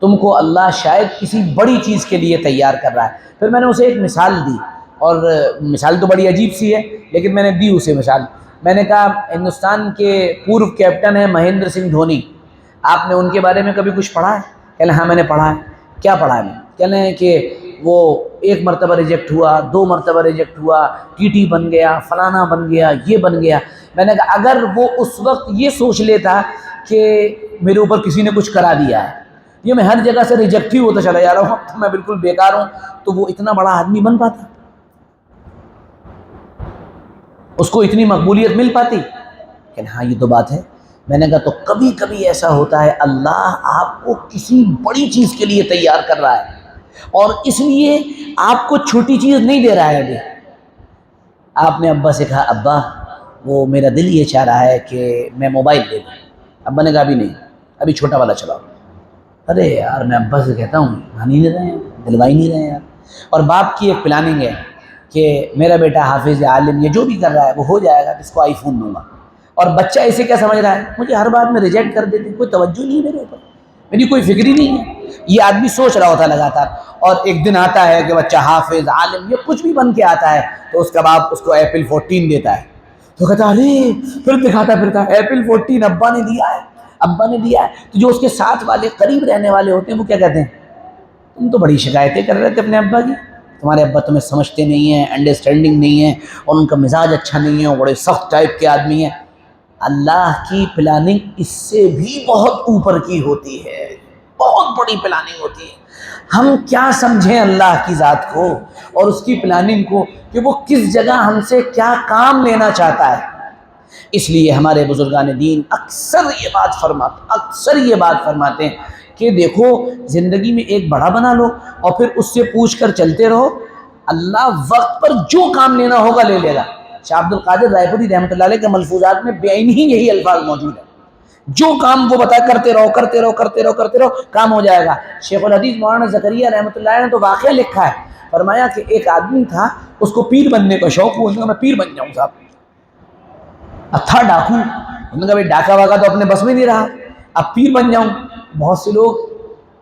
تم کو اللہ شاید کسی بڑی چیز کے لیے تیار کر رہا ہے۔ پھر میں نے اسے ایک مثال دی، اور مثال تو بڑی عجیب سی ہے لیکن میں نے دی اسے مثال۔ میں نے کہا ہندوستان کے پورو کیپٹن ہیں مہندر سنگھ دھونی، آپ نے ان کے بارے میں کبھی کچھ پڑھا ہے؟ کہنے ہاں میں نے پڑھا ہے۔ کیا پڑھا ہے؟ میں کہنے کہ وہ ایک مرتبہ ریجیکٹ ہوا، 2 مرتبہ ریجیکٹ ہوا، ٹی ٹی بن گیا، فلانا بن گیا، یہ بن گیا۔ میں نے کہا اگر وہ اس وقت یہ سوچ لیتا کہ میرے اوپر کسی نے کچھ کرا دیا ہے، یہ میں ہر جگہ سے ریجیکٹ ہی ہوتا چلا جا رہا ہوں، میں بالکل بیکار ہوں، تو وہ اتنا بڑا آدمی بن پاتا؟ اس کو اتنی مقبولیت مل پاتی؟ کہ ہاں یہ تو بات ہے۔ میں نے کہا تو کبھی کبھی ایسا ہوتا ہے اللہ آپ کو کسی بڑی چیز کے لیے تیار کر رہا ہے، اور اس لیے آپ کو چھوٹی چیز نہیں دے رہا ہے۔ ابھی آپ نے ابا سے کہا ابا وہ میرا دل یہ چاہ رہا ہے کہ میں موبائل لے لوں۔ ابا نے کہا ابھی نہیں، ابھی چھوٹا والا چلاؤ۔ ارے یار میں ابا سے کہتا ہوں مان ہی نہیں رہے ہیں، دلوا ہی نہیں رہے ہیں یار۔ اور باپ کی ایک پلاننگ ہے کہ میرا بیٹا حافظ عالم یہ جو بھی کر رہا ہے وہ ہو جائے گا، اس کو آئی فون دوں گا، اور بچہ اسے کیا سمجھ رہا ہے، مجھے ہر بات میں ریجیکٹ کر دیتے، کوئی توجہ نہیں ہے میرے اوپر، میری کوئی فکر ہی نہیں ہے. یہ آدمی سوچ رہا ہوتا لگاتار، اور ایک دن آتا ہے کہ بچہ حافظ عالم یہ کچھ بھی بن کے آتا ہے، تو اس کا باپ اس کو ایپل 14 دیتا ہے، تو کہتا ہے ارے، پھر دکھاتا پھرتا ہے ایپل 14 ابا نے دیا ہے، ابا نے دیا ہے. تو جو اس کے ساتھ والے قریب رہنے والے ہوتے ہیں وہ کیا کہتے ہیں، تم تو بڑی شکایتیں کر رہے تھے اپنے ابا کی، تمہارے ابا تمہیں سمجھتے نہیں ہیں، انڈرسٹینڈنگ نہیں ہے، اور ان کا مزاج اچھا نہیں ہے، وہ بڑے سخت ٹائپ کے آدمی ہیں. اللہ کی پلاننگ اس سے بھی بہت اوپر کی ہوتی ہے، بہت بڑی پلاننگ ہوتی ہے. ہم کیا سمجھیں اللہ کی ذات کو اور اس کی پلاننگ کو، کہ وہ کس جگہ ہم سے کیا کام لینا چاہتا ہے. اس لیے ہمارے بزرگان دین اکثر یہ بات فرماتے ہیں کہ دیکھو زندگی میں ایک بڑا بنا لو اور پھر اس سے پوچھ کر چلتے رہو، اللہ وقت پر جو کام لینا ہوگا لے لے گا. شاہ عبد القادر رائے پوری رحمۃ اللہ علیہ کے ملفوظات میں بعینی ہی یہی الفاظ موجود ہیں، جو کام وہ بتا کرتے رہو کرتے رہو کرتے رہو کرتے رہو، کام ہو جائے گا. شیخ الحدیث مولانا زکریا رحمۃ اللہ علیہ نے تو واقعہ لکھا ہے، فرمایا کہ ایک آدمی تھا، اس کو پیر بننے کا شوق ہوا، میں پیر بن جاؤں صاحب. اب تھا ڈاکو، انہوں نے کہا بھائی ڈاکہ واقعہ تو اپنے بس میں نہیں رہا، اب پیر بن جاؤں. بہت سے لوگ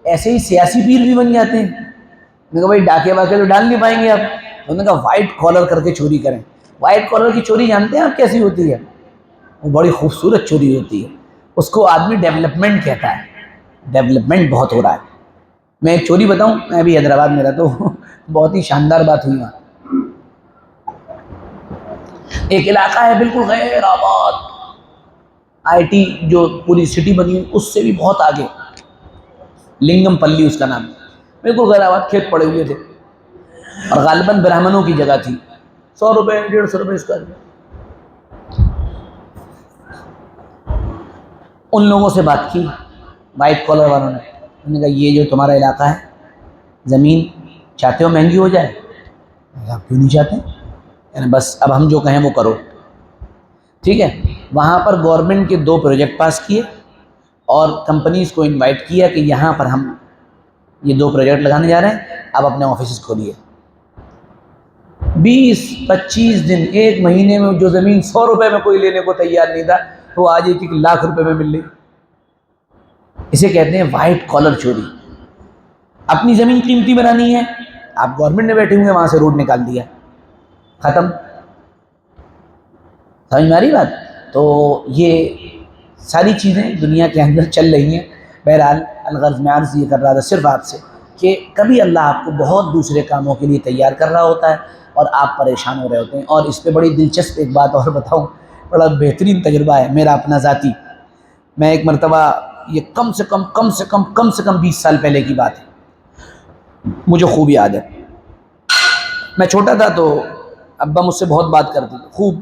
ایسے ہی سیاسی پیر بھی بن جاتے ہیں، انہوں نے کہا بھائی ڈاکے واقعہ تو ڈال نہیں پائیں گے. اب انہوں نے کہا وائٹ کالر کر کے چوری کریں. وائٹ کالر کی چوری جانتے ہیں آپ کیسی ہوتی ہے، وہ بڑی خوبصورت چوری ہوتی ہے، اس کو آدمی ڈیولپمنٹ کہتا ہے، ڈیولپمنٹ بہت ہو رہا ہے. میں ایک چوری بتاؤں، میں بھی حیدرآباد میں رہتا ہوں، بہت ہی شاندار بات ہوئی وہاں. ایک علاقہ ہے بالکل غیر آباد، آئی ٹی جو پوری سٹی بنی ہے اس سے بھی بہت آگے، لنگم پلی اس کا نام، بالکل غیر آباد، کھیت پڑے ہوئے تھے، اور غالباً برہمنوں کی جگہ تھی. 100 روپے 150 روپے اس کا. ان لوگوں سے بات کی وائٹ کالر والوں نے، انہوں نے کہا یہ جو تمہارا علاقہ ہے، زمین چاہتے ہو مہنگی ہو جائے؟ آپ کیوں نہیں چاہتے، یعنی بس اب ہم جو کہیں وہ کرو. ٹھیک ہے، وہاں پر گورنمنٹ کے 2 پروجیکٹ پاس کیے اور کمپنیز کو انوائٹ کیا کہ یہاں پر ہم یہ 2 پروجیکٹ لگانے جا رہے ہیں، اب اپنے آفیسز کھولیے. 20-25 دن، 1 مہینے میں جو زمین 100 روپے میں کوئی لینے کو تیار نہیں تھا، وہ آج 1 لاکھ روپے میں مل رہی. اسے کہتے ہیں وائٹ کالر چوری. اپنی زمین قیمتی بنانی ہے، آپ گورنمنٹ میں بیٹھے ہوئے وہاں سے روڈ نکال دیا، ختم. سمجھ میں آ رہی بات؟ تو یہ ساری چیزیں دنیا کے اندر چل رہی ہیں. بہرحال الغرض میں عرض یہ کر رہا تھا صرف آپ سے کہ کبھی اللہ آپ کو بہت دوسرے کاموں کے لیے تیار کر رہا ہوتا ہے اور آپ پریشان ہو رہے ہوتے ہیں. اور اس پہ بڑی دلچسپ ایک بات اور بتاؤں، بڑا بہترین تجربہ ہے میرا اپنا ذاتی. میں ایک مرتبہ، یہ کم سے کم 20 سال پہلے کی بات ہے، مجھے خوب یاد ہے. میں چھوٹا تھا تو ابا مجھ سے بہت بات کرتے تھے، خوب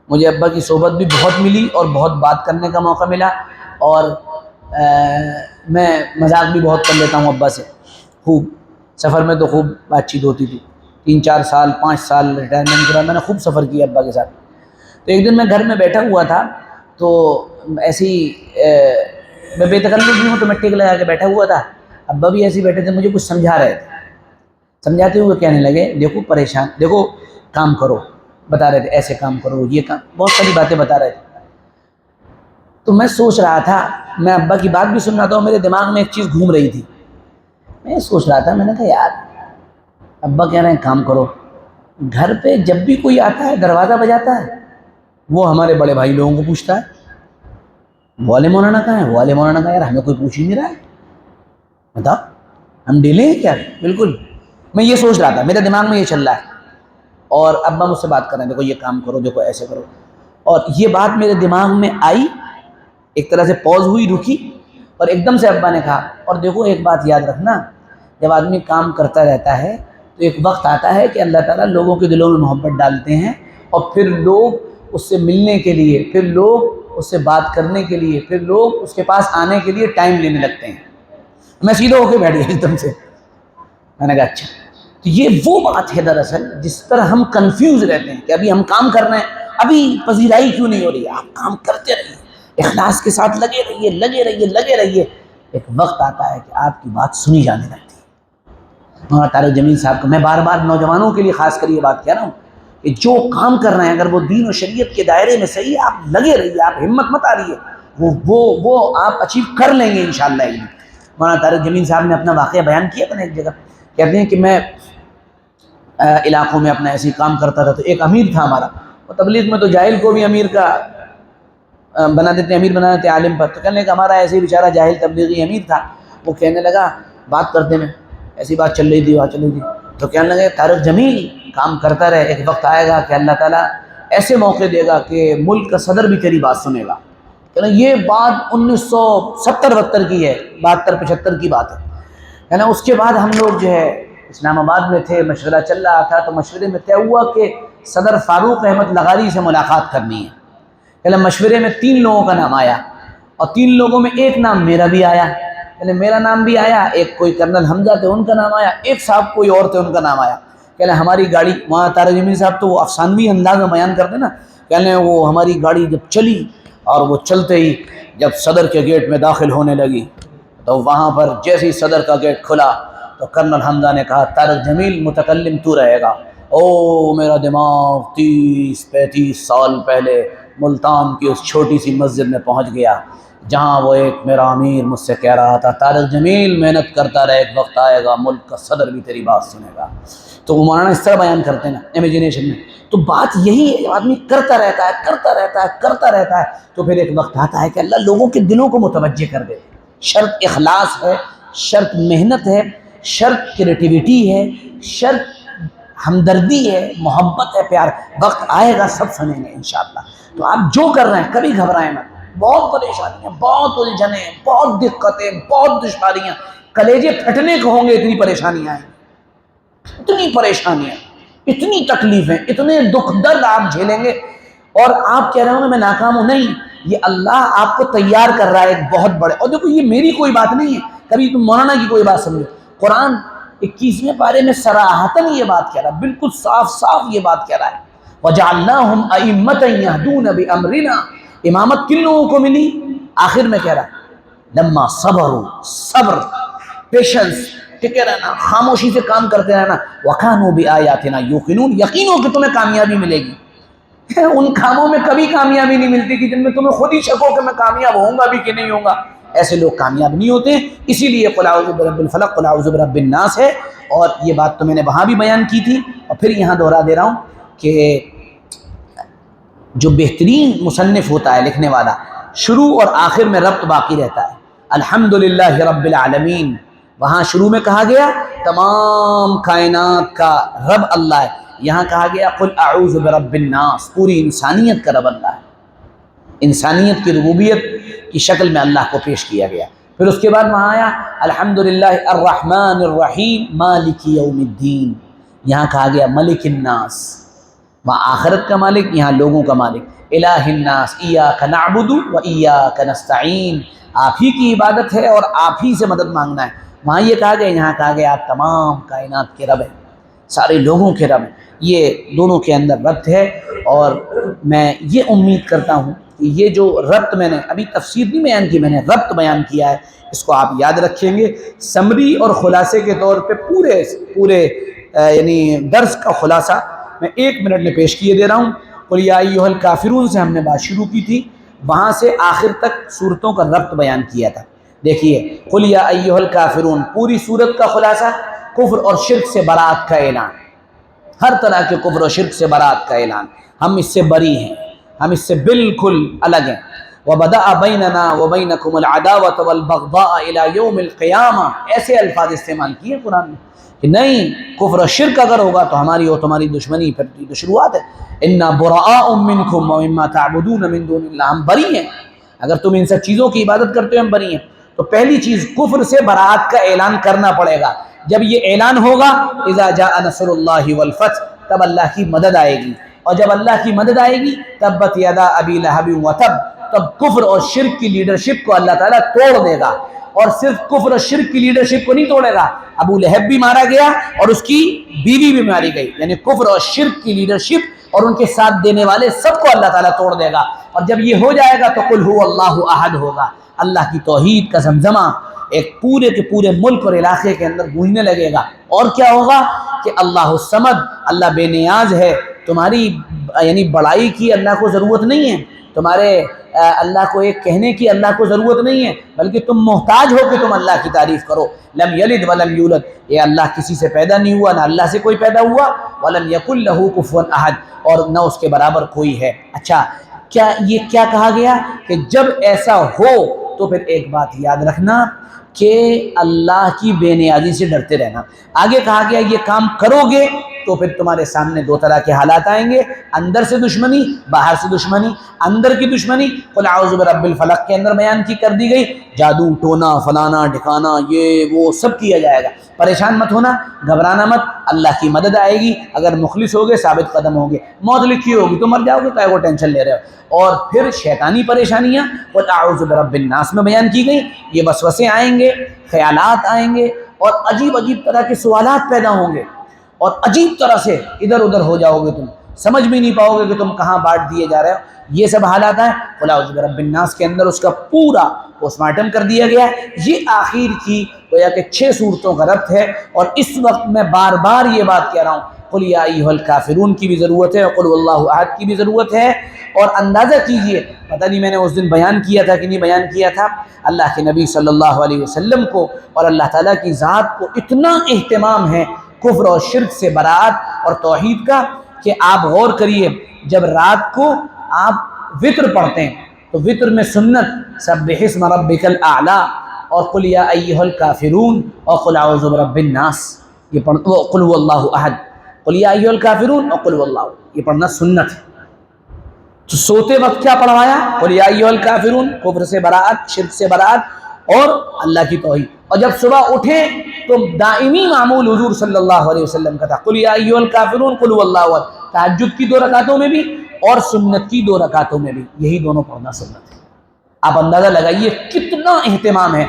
مجھے ابا کی صحبت بھی بہت ملی اور بہت بات کرنے کا موقع ملا، اور میں مذاق بھی بہت کر لیتا ہوں ابا سے خوب. سفر میں تو خوب بات چیت ہوتی تھی، 3-4 سال 5 سال ریٹائرمنٹ کے بعد میں نے خوب سفر کیا ابا کے ساتھ. تو ایک دن میں گھر میں بیٹھا ہوا تھا، تو ایسے ہی میں بے تکلف بھی ہوں تو میں ٹیک لگا کے بیٹھا ہوا تھا. ابا بھی ایسے ہی بیٹھے تھے، مجھے کچھ سمجھا رہے تھے. سمجھاتے ہوئے کہنے لگے دیکھو کام کرو، بتا رہے تھے ایسے کام کرو، یہ کام، بہت ساری باتیں بتا رہے تھے. تو میں سوچ رہا تھا، میں ابا کی بات بھی سن رہا تھا اور میرے دماغ میں ایک چیز گھوم رہی تھی. میں سوچ رہا تھا، میں نے کہا یار ابا کہہ رہے ہیں کام کرو، گھر پہ جب بھی کوئی آتا ہے دروازہ بجاتا ہے، وہ ہمارے بڑے بھائی لوگوں کو پوچھتا ہے والے مولانا کہاں ہیں، والے مولانا کہاں، یار ہمیں کوئی پوچھ ہی نہیں رہا ہے، بتا ہم ڈیلے ہیں کیا؟ بالکل. میں یہ سوچ رہا تھا، میرے دماغ میں یہ چل رہا ہے، اور ابا مجھ سے بات کر رہے ہیں دیکھو یہ کام کرو، دیکھو ایسے کرو. اور یہ بات میرے دماغ میں آئی، ایک طرح سے پوز ہوئی، رکی، اور ایک دم سے ابا نے کہا اور دیکھو ایک بات یاد رکھنا، جب آدمی کام کرتا رہتا ہے تو ایک وقت آتا ہے کہ اللہ تعالیٰ لوگوں کے دلوں میں محبت ڈالتے ہیں، اور پھر لوگ اس سے ملنے کے لیے، پھر لوگ اس سے بات کرنے کے لیے، پھر لوگ اس کے پاس آنے کے لیے ٹائم لینے لگتے ہیں. میں سیدھا ہو کے بیٹھ گیا ایک دم سے. میں نے کہا اچھا، تو یہ وہ بات ہے دراصل جس پر ہم کنفیوز رہتے ہیں کہ ابھی ہم کام کر رہے ہیں، ابھی پذیرائی کیوں نہیں ہو رہی ہے. آپ کام کرتے رہیے، اخلاص کے ساتھ لگے رہیے. ایک وقت آتا ہے کہ آپ کی بات سنی جانے لگتی ہے. مولانا طارق جمیل صاحب کا میں بار بار نوجوانوں کے لیے خاص کر یہ بات کہہ رہا ہوں کہ جو کام کر رہے ہیں اگر وہ دین و شریعت کے دائرے میں صحیح ہے، آپ لگے رہیے، آپ ہمت مت آ رہی ہے، وہ آپ اچیو کر لیں گے انشاءاللہ۔ مولانا طارق جمیل صاحب نے اپنا واقعہ بیان کیا تھا نا ایک جگہ، کہتے ہیں کہ میں علاقوں میں اپنا ایسے ہی کام کرتا تھا، تو ایک امیر تھا ہمارا، وہ تبلیغ میں تو جاہل کو بھی امیر کا بنا دیتے، امیر بنا دیتے عالم پر، تو کہنے لگا ہمارا ایسے ہی بیچارہ جاہل تبلیغی امیر تھا، وہ کہنے لگا بات کرتے میں ایسی بات چل رہی تھی، بات چل رہی تھی، تو کہنے لگے طارق جمیل کام کرتا رہے، ایک وقت آئے گا کہ اللہ تعالیٰ ایسے موقع دے گا کہ ملک کا صدر بھی تیری بات سنے گا۔ کہنا یہ بات 1970-72 کی ہے، 72-75 کی بات ہے۔ کہنا اس کے بعد ہم لوگ جو ہے اسلام آباد میں تھے، مشورہ چل رہا تھا، تو مشورے میں طے ہوا کہ صدر فاروق احمد لغاری سے ملاقات کرنی ہے۔ کہنا مشورے میں 3 لوگوں کا نام آیا، اور 3 لوگوں میں ایک نام میرا بھی آیا، کہنا میرا نام بھی آیا، ایک کوئی کرنل حمزہ تھے ان کا نام آیا، ایک صاحب کوئی اور تھے ان کا نام آیا۔ کہنا ہماری گاڑی، وہاں طارق جمیل صاحب تو وہ افسانوی انداز میں بیان کرتے نا، کہنے وہ ہماری گاڑی جب چلی اور وہ چلتے ہی جب صدر کے گیٹ میں داخل ہونے لگی تو وہاں پر جیسے ہی صدر کا گیٹ کھلا تو کرنل حمزہ نے کہا طارق جمیل متکلم تو رہے گا۔ او میرا دماغ 30-35 سال پہلے ملتان کی اس چھوٹی سی مسجد میں پہنچ گیا جہاں وہ ایک میرا امیر مجھ سے کہہ رہا تھا طارق جمیل محنت کرتا رہے، ایک وقت آئے گا ملک کا صدر بھی تیری بات سنے گا۔ تو وہ مولانا اس طرح بیان کرتے ہیں نا امیجنیشن میں، تو بات یہی ہے، آدمی کرتا رہتا ہے کرتا رہتا ہے کرتا رہتا ہے تو پھر ایک وقت آتا ہے کہ اللہ لوگوں کے دلوں کو متوجہ کر دے۔ شرط اخلاص ہے، شرط محنت ہے، شرط کریٹیویٹی ہے، شرط ہمدردی ہے، محبت ہے، پیار، وقت آئے گا سب سنیں گے انشاءاللہ۔ تو آپ جو کر رہے ہیں کبھی گھبرائیں مت، بہت پریشانیاں، بہت الجھنیں، بہت دقتیں، بہت دشواریاں، کلیجے پھٹنے کو ہوں گے، اتنی پریشانیاں آئیں گی، اتنی پریشانیاں، اتنی تکلیفیں، اتنے دکھ درد آپ جھیلیں گے، اور آپ کہہ رہے ہوں گے میں ناکام ہوں، نہیں، یہ اللہ آپ کو تیار کر رہا ہے ایک بہت بڑے، اور دیکھو یہ میری کوئی بات نہیں ہے، کبھی تم مولانا کی کوئی بات سمجھو، قرآن 21ویں پارے میں صراحتاً یہ بات کہہ رہا ہے، بالکل صاف صاف یہ بات کہہ رہا ہے، وَجَعَلْنَاهُمْ أَئِمَّةً يَهْدُونَ بِأَمْرِنَا، امامت کن لوگوں کو ملی؟ آخر میں کہہ رہا ہے لما صبروا، صبر، پیشنس، ٹکے رہنا، خاموشی سے کام کرتے رہنا، وَكَانُوا بِآيَاتِنَا يُوقِنُونَ، یقین ہو کہ تمہیں کامیابی ملے گی۔ ان کاموں میں کبھی کامیابی نہیں ملتی کہ جن میں تمہیں خود ہی شک ہو کہ میں کامیاب ہوں گا بھی کہ نہیں ہوں گا، ایسے لوگ کامیاب نہیں ہوتے ہیں۔ اسی لیے قل اعوذ برب الفلق قل اعوذ برب الناس ہے، اور یہ بات تو میں نے وہاں بھی بیان کی تھی اور پھر یہاں دوہرا دے رہا ہوں کہ جو بہترین مصنف ہوتا ہے لکھنے والا، شروع اور آخر میں ربط باقی رہتا ہے۔ الحمدللہ رب العالمین، وہاں شروع میں کہا گیا تمام کائنات کا رب اللہ ہے، یہاں کہا گیا قل اعوذ برب الناس، پوری انسانیت کا رب اللہ ہے، انسانیت کی ربوبیت کی شکل میں اللہ کو پیش کیا گیا۔ پھر اس کے بعد وہاں آیا الحمدللہ الرحمن الرحیم مالک یوم الدین، یہاں کہا گیا ملک الناس، وہاں آخرت کا مالک، یہاں لوگوں کا مالک، الہ الناس ایاک نعبد و ایاک نستعین، آپ ہی کی عبادت ہے اور آپ ہی سے مدد مانگنا ہے، وہاں یہ کہا گیا، یہاں کہا گیا آپ تمام کائنات کے رب ہیں، سارے لوگوں کے رب ہیں، یہ دونوں کے اندر ربط ہے۔ اور میں یہ امید کرتا ہوں کہ یہ جو ربط میں نے ابھی تفسیر نہیں بیان کی، میں نے ربط بیان کیا ہے، اس کو آپ یاد رکھیں گے۔ سمری اور خلاصے کے طور پہ پورے یعنی درس کا خلاصہ میں 1 منٹ میں پیش کیے دے رہا ہوں۔ قل یا ایھا الکافرون سے ہم نے بات شروع کی تھی، وہاں سے آخر تک صورتوں کا ربط بیان کیا تھا۔ دیکھیے قل یا ایھا الکافرون، پوری صورت کا خلاصہ کفر اور شرک سے برات کا اعلان، ہر طرح کے کفر و شرک سے برات کا اعلان، ہم اس سے بری ہیں، ہم اس سے بالکل الگ ہیں۔ وَبَدَأَ بَيْنَنَا وَبَيْنَكُمُ الْعَدَاوَةَ وَالْبَغْضَاءَ إِلَى يَوْمِ الْقِيَامَةِ، ایسے الفاظ استعمال کیے قرآن میں کہ نہیں، کفر و شرک اگر ہوگا تو ہماری اور تمہاری دشمنی پھر تو شروعات ہے۔ إِنَّا بُرَآءٌ مِّنْكُمْ وَمِمَّا تَعْبُدُونَ مِن دُونِ اللَّهِ، ہم بری ہیں، اگر تم ان سب چیزوں کی عبادت کرتے ہو ہم بری ہیں۔ تو پہلی چیز کفر سے برات کا اعلان کرنا پڑے گا، جب یہ اعلان ہوگا اذا جاء نصر اللہ والفتح، تب اللہ کی مدد آئے گی، اور جب اللہ کی مدد آئے گی تبت یدا ابی لہب وتب، تب کفر اور شرک کی لیڈرشپ کو اللہ تعالیٰ توڑ دے گا، اور صرف کفر اور شرک کی لیڈرشپ کو نہیں توڑے گا، ابو لہب بھی مارا گیا اور اس کی بیوی بھی ماری گئی، یعنی کفر اور شرک کی لیڈرشپ اور ان کے ساتھ دینے والے سب کو اللہ تعالیٰ توڑ دے گا۔ اور جب یہ ہو جائے گا تو قل هو اللہ احد ہوگا، اللہ کی توحید کا زمزمہ ایک پورے کے پورے ملک اور علاقے کے اندر گونجنے لگے گا۔ اور کیا ہوگا کہ اللہ الصمد، اللہ بے نیاز ہے، تمہاری یعنی بڑائی کی اللہ کو ضرورت نہیں ہے، تمہارے اللہ کو ایک کہنے کی اللہ کو ضرورت نہیں ہے، بلکہ تم محتاج ہو کہ تم اللہ کی تعریف کرو۔ لم یلد ولم یولد، یہ اللہ کسی سے پیدا نہیں ہوا، نہ اللہ سے کوئی پیدا ہوا، ولم یکن لہ کفوا احد، اور نہ اس کے برابر کوئی ہے۔ اچھا، کیا یہ کیا کہا گیا کہ جب ایسا ہو تو پھر ایک بات یاد رکھنا کہ اللہ کی بے نیازی سے ڈرتے رہنا۔ آگے کہا گیا یہ کام کرو گے تو پھر تمہارے سامنے دو طرح کے حالات آئیں گے، اندر سے دشمنی، باہر سے دشمنی۔ اندر کی دشمنی قل اعوذ برب الفلق کے اندر بیان کر دی گئی، جادو ٹونا فلانا ڈھکانا یہ وہ سب کیا جائے گا۔ پریشان مت ہونا، گھبرانا مت، اللہ کی مدد آئے گی، اگر مخلص ہوگے ثابت قدم ہوگے، موت لکھی ہوگی تو مر جاؤ گے، کائے کو ٹینشن لے رہے ہو۔ اور پھر شیطانی پریشانیاں قل اعوذ برب الناس میں بیان کی گئی، یہ وسوسے آئیں گے، خیالات آئیں گے، اور عجیب عجیب طرح کے سوالات پیدا ہوں گے، اور عجیب طرح سے ادھر ادھر ہو جاؤ گے، تم سمجھ بھی نہیں پاؤ گے کہ تم کہاں بانٹ دیے جا رہے ہو۔ یہ سب حالات ہیں۔ قل اعوذ برب الناس کے اندر اس کا پورا پوسٹ مارٹم کر دیا گیا ہے۔ یہ آخر کی گویا کہ 6 صورتوں کا ربط ہے، اور اس وقت میں بار بار یہ بات کہہ رہا ہوں، قل یا ایھا الکافرون کی بھی ضرورت ہے، قل واللہ احد کی بھی ضرورت ہے۔ اور اندازہ کیجئے، پتہ نہیں میں نے اس دن بیان کیا تھا کہ نہیں بیان کیا تھا، اللہ کے نبی صلی اللہ علیہ وسلم کو اور اللہ تعالیٰ کی ذات کو اتنا اہتمام ہے کفر اور شرک سے برات اور توحید کا، کہ آپ غور کریے، جب رات کو آپ وتر پڑھتے ہیں تو وتر میں سنت سبح اسم ربک الاعلی اور قل یا ایھا الکافرون اور قل اعوذ برب الناس، یہ قل هو اللہ احد، قل یا ایھا الکافرون اور قل هو اللہ، یہ پڑھنا سنت ہے۔ تو سوتے وقت کیا پڑھوایا؟ قل یا ایھا الکافرون، کفر سے برات، شرک سے برات اور اللہ کی توحید۔ اور جب صبح اٹھیں تو دائمی معمول حضور صلی اللہ علیہ وسلم کا تھا، قل یا ایھا الکافرون قل هو اللہ احد، تہجد کی 2 رکعتوں میں بھی اور سنت کی 2 رکعتوں میں بھی، یہی دونوں پڑھنا سنت ہے۔ آپ اندازہ لگائیے کتنا اہتمام ہے،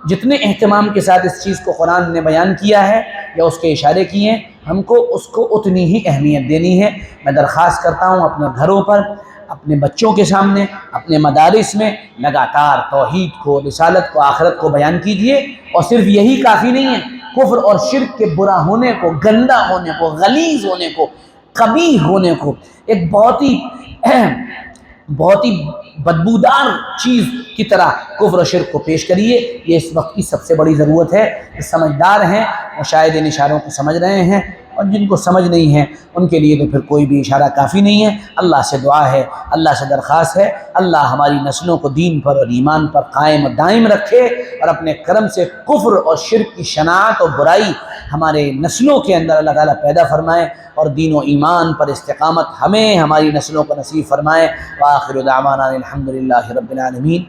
جتنے اہتمام کے ساتھ اس چیز کو قرآن نے بیان کیا ہے یا اس کے اشارے کیے ہیں، ہم کو اس کو اتنی ہی اہمیت دینی ہے۔ میں درخواست کرتا ہوں اپنے گھروں پر، اپنے بچوں کے سامنے، اپنے مدارس میں لگاتار توحید کو، رسالت کو، آخرت کو بیان کیجیے۔ اور صرف یہی کافی نہیں ہے، کفر اور شرک کے برا ہونے کو، گندا ہونے کو، غلیظ ہونے کو، قبیح ہونے کو، ایک بہت ہی بدبودار چیز کی طرح کفر و شرک کو پیش کریے۔ یہ اس وقت کی سب سے بڑی ضرورت ہے کہ سمجھدار ہیں وہ شاید ان اشاروں کو سمجھ رہے ہیں، اور جن کو سمجھ نہیں ہے ان کے لیے تو پھر کوئی بھی اشارہ کافی نہیں ہے۔ اللہ سے دعا ہے، اللہ سے درخواست ہے، اللہ ہماری نسلوں کو دین پر اور ایمان پر قائم و دائم رکھے، اور اپنے کرم سے کفر اور شرک کی شناعت اور برائی ہمارے نسلوں کے اندر اللہ تعالیٰ پیدا فرمائے، اور دین و ایمان پر استقامت ہمیں، ہماری نسلوں کو نصیب فرمائے۔ وآخر دعوانا الحمدللہ رب العالمین۔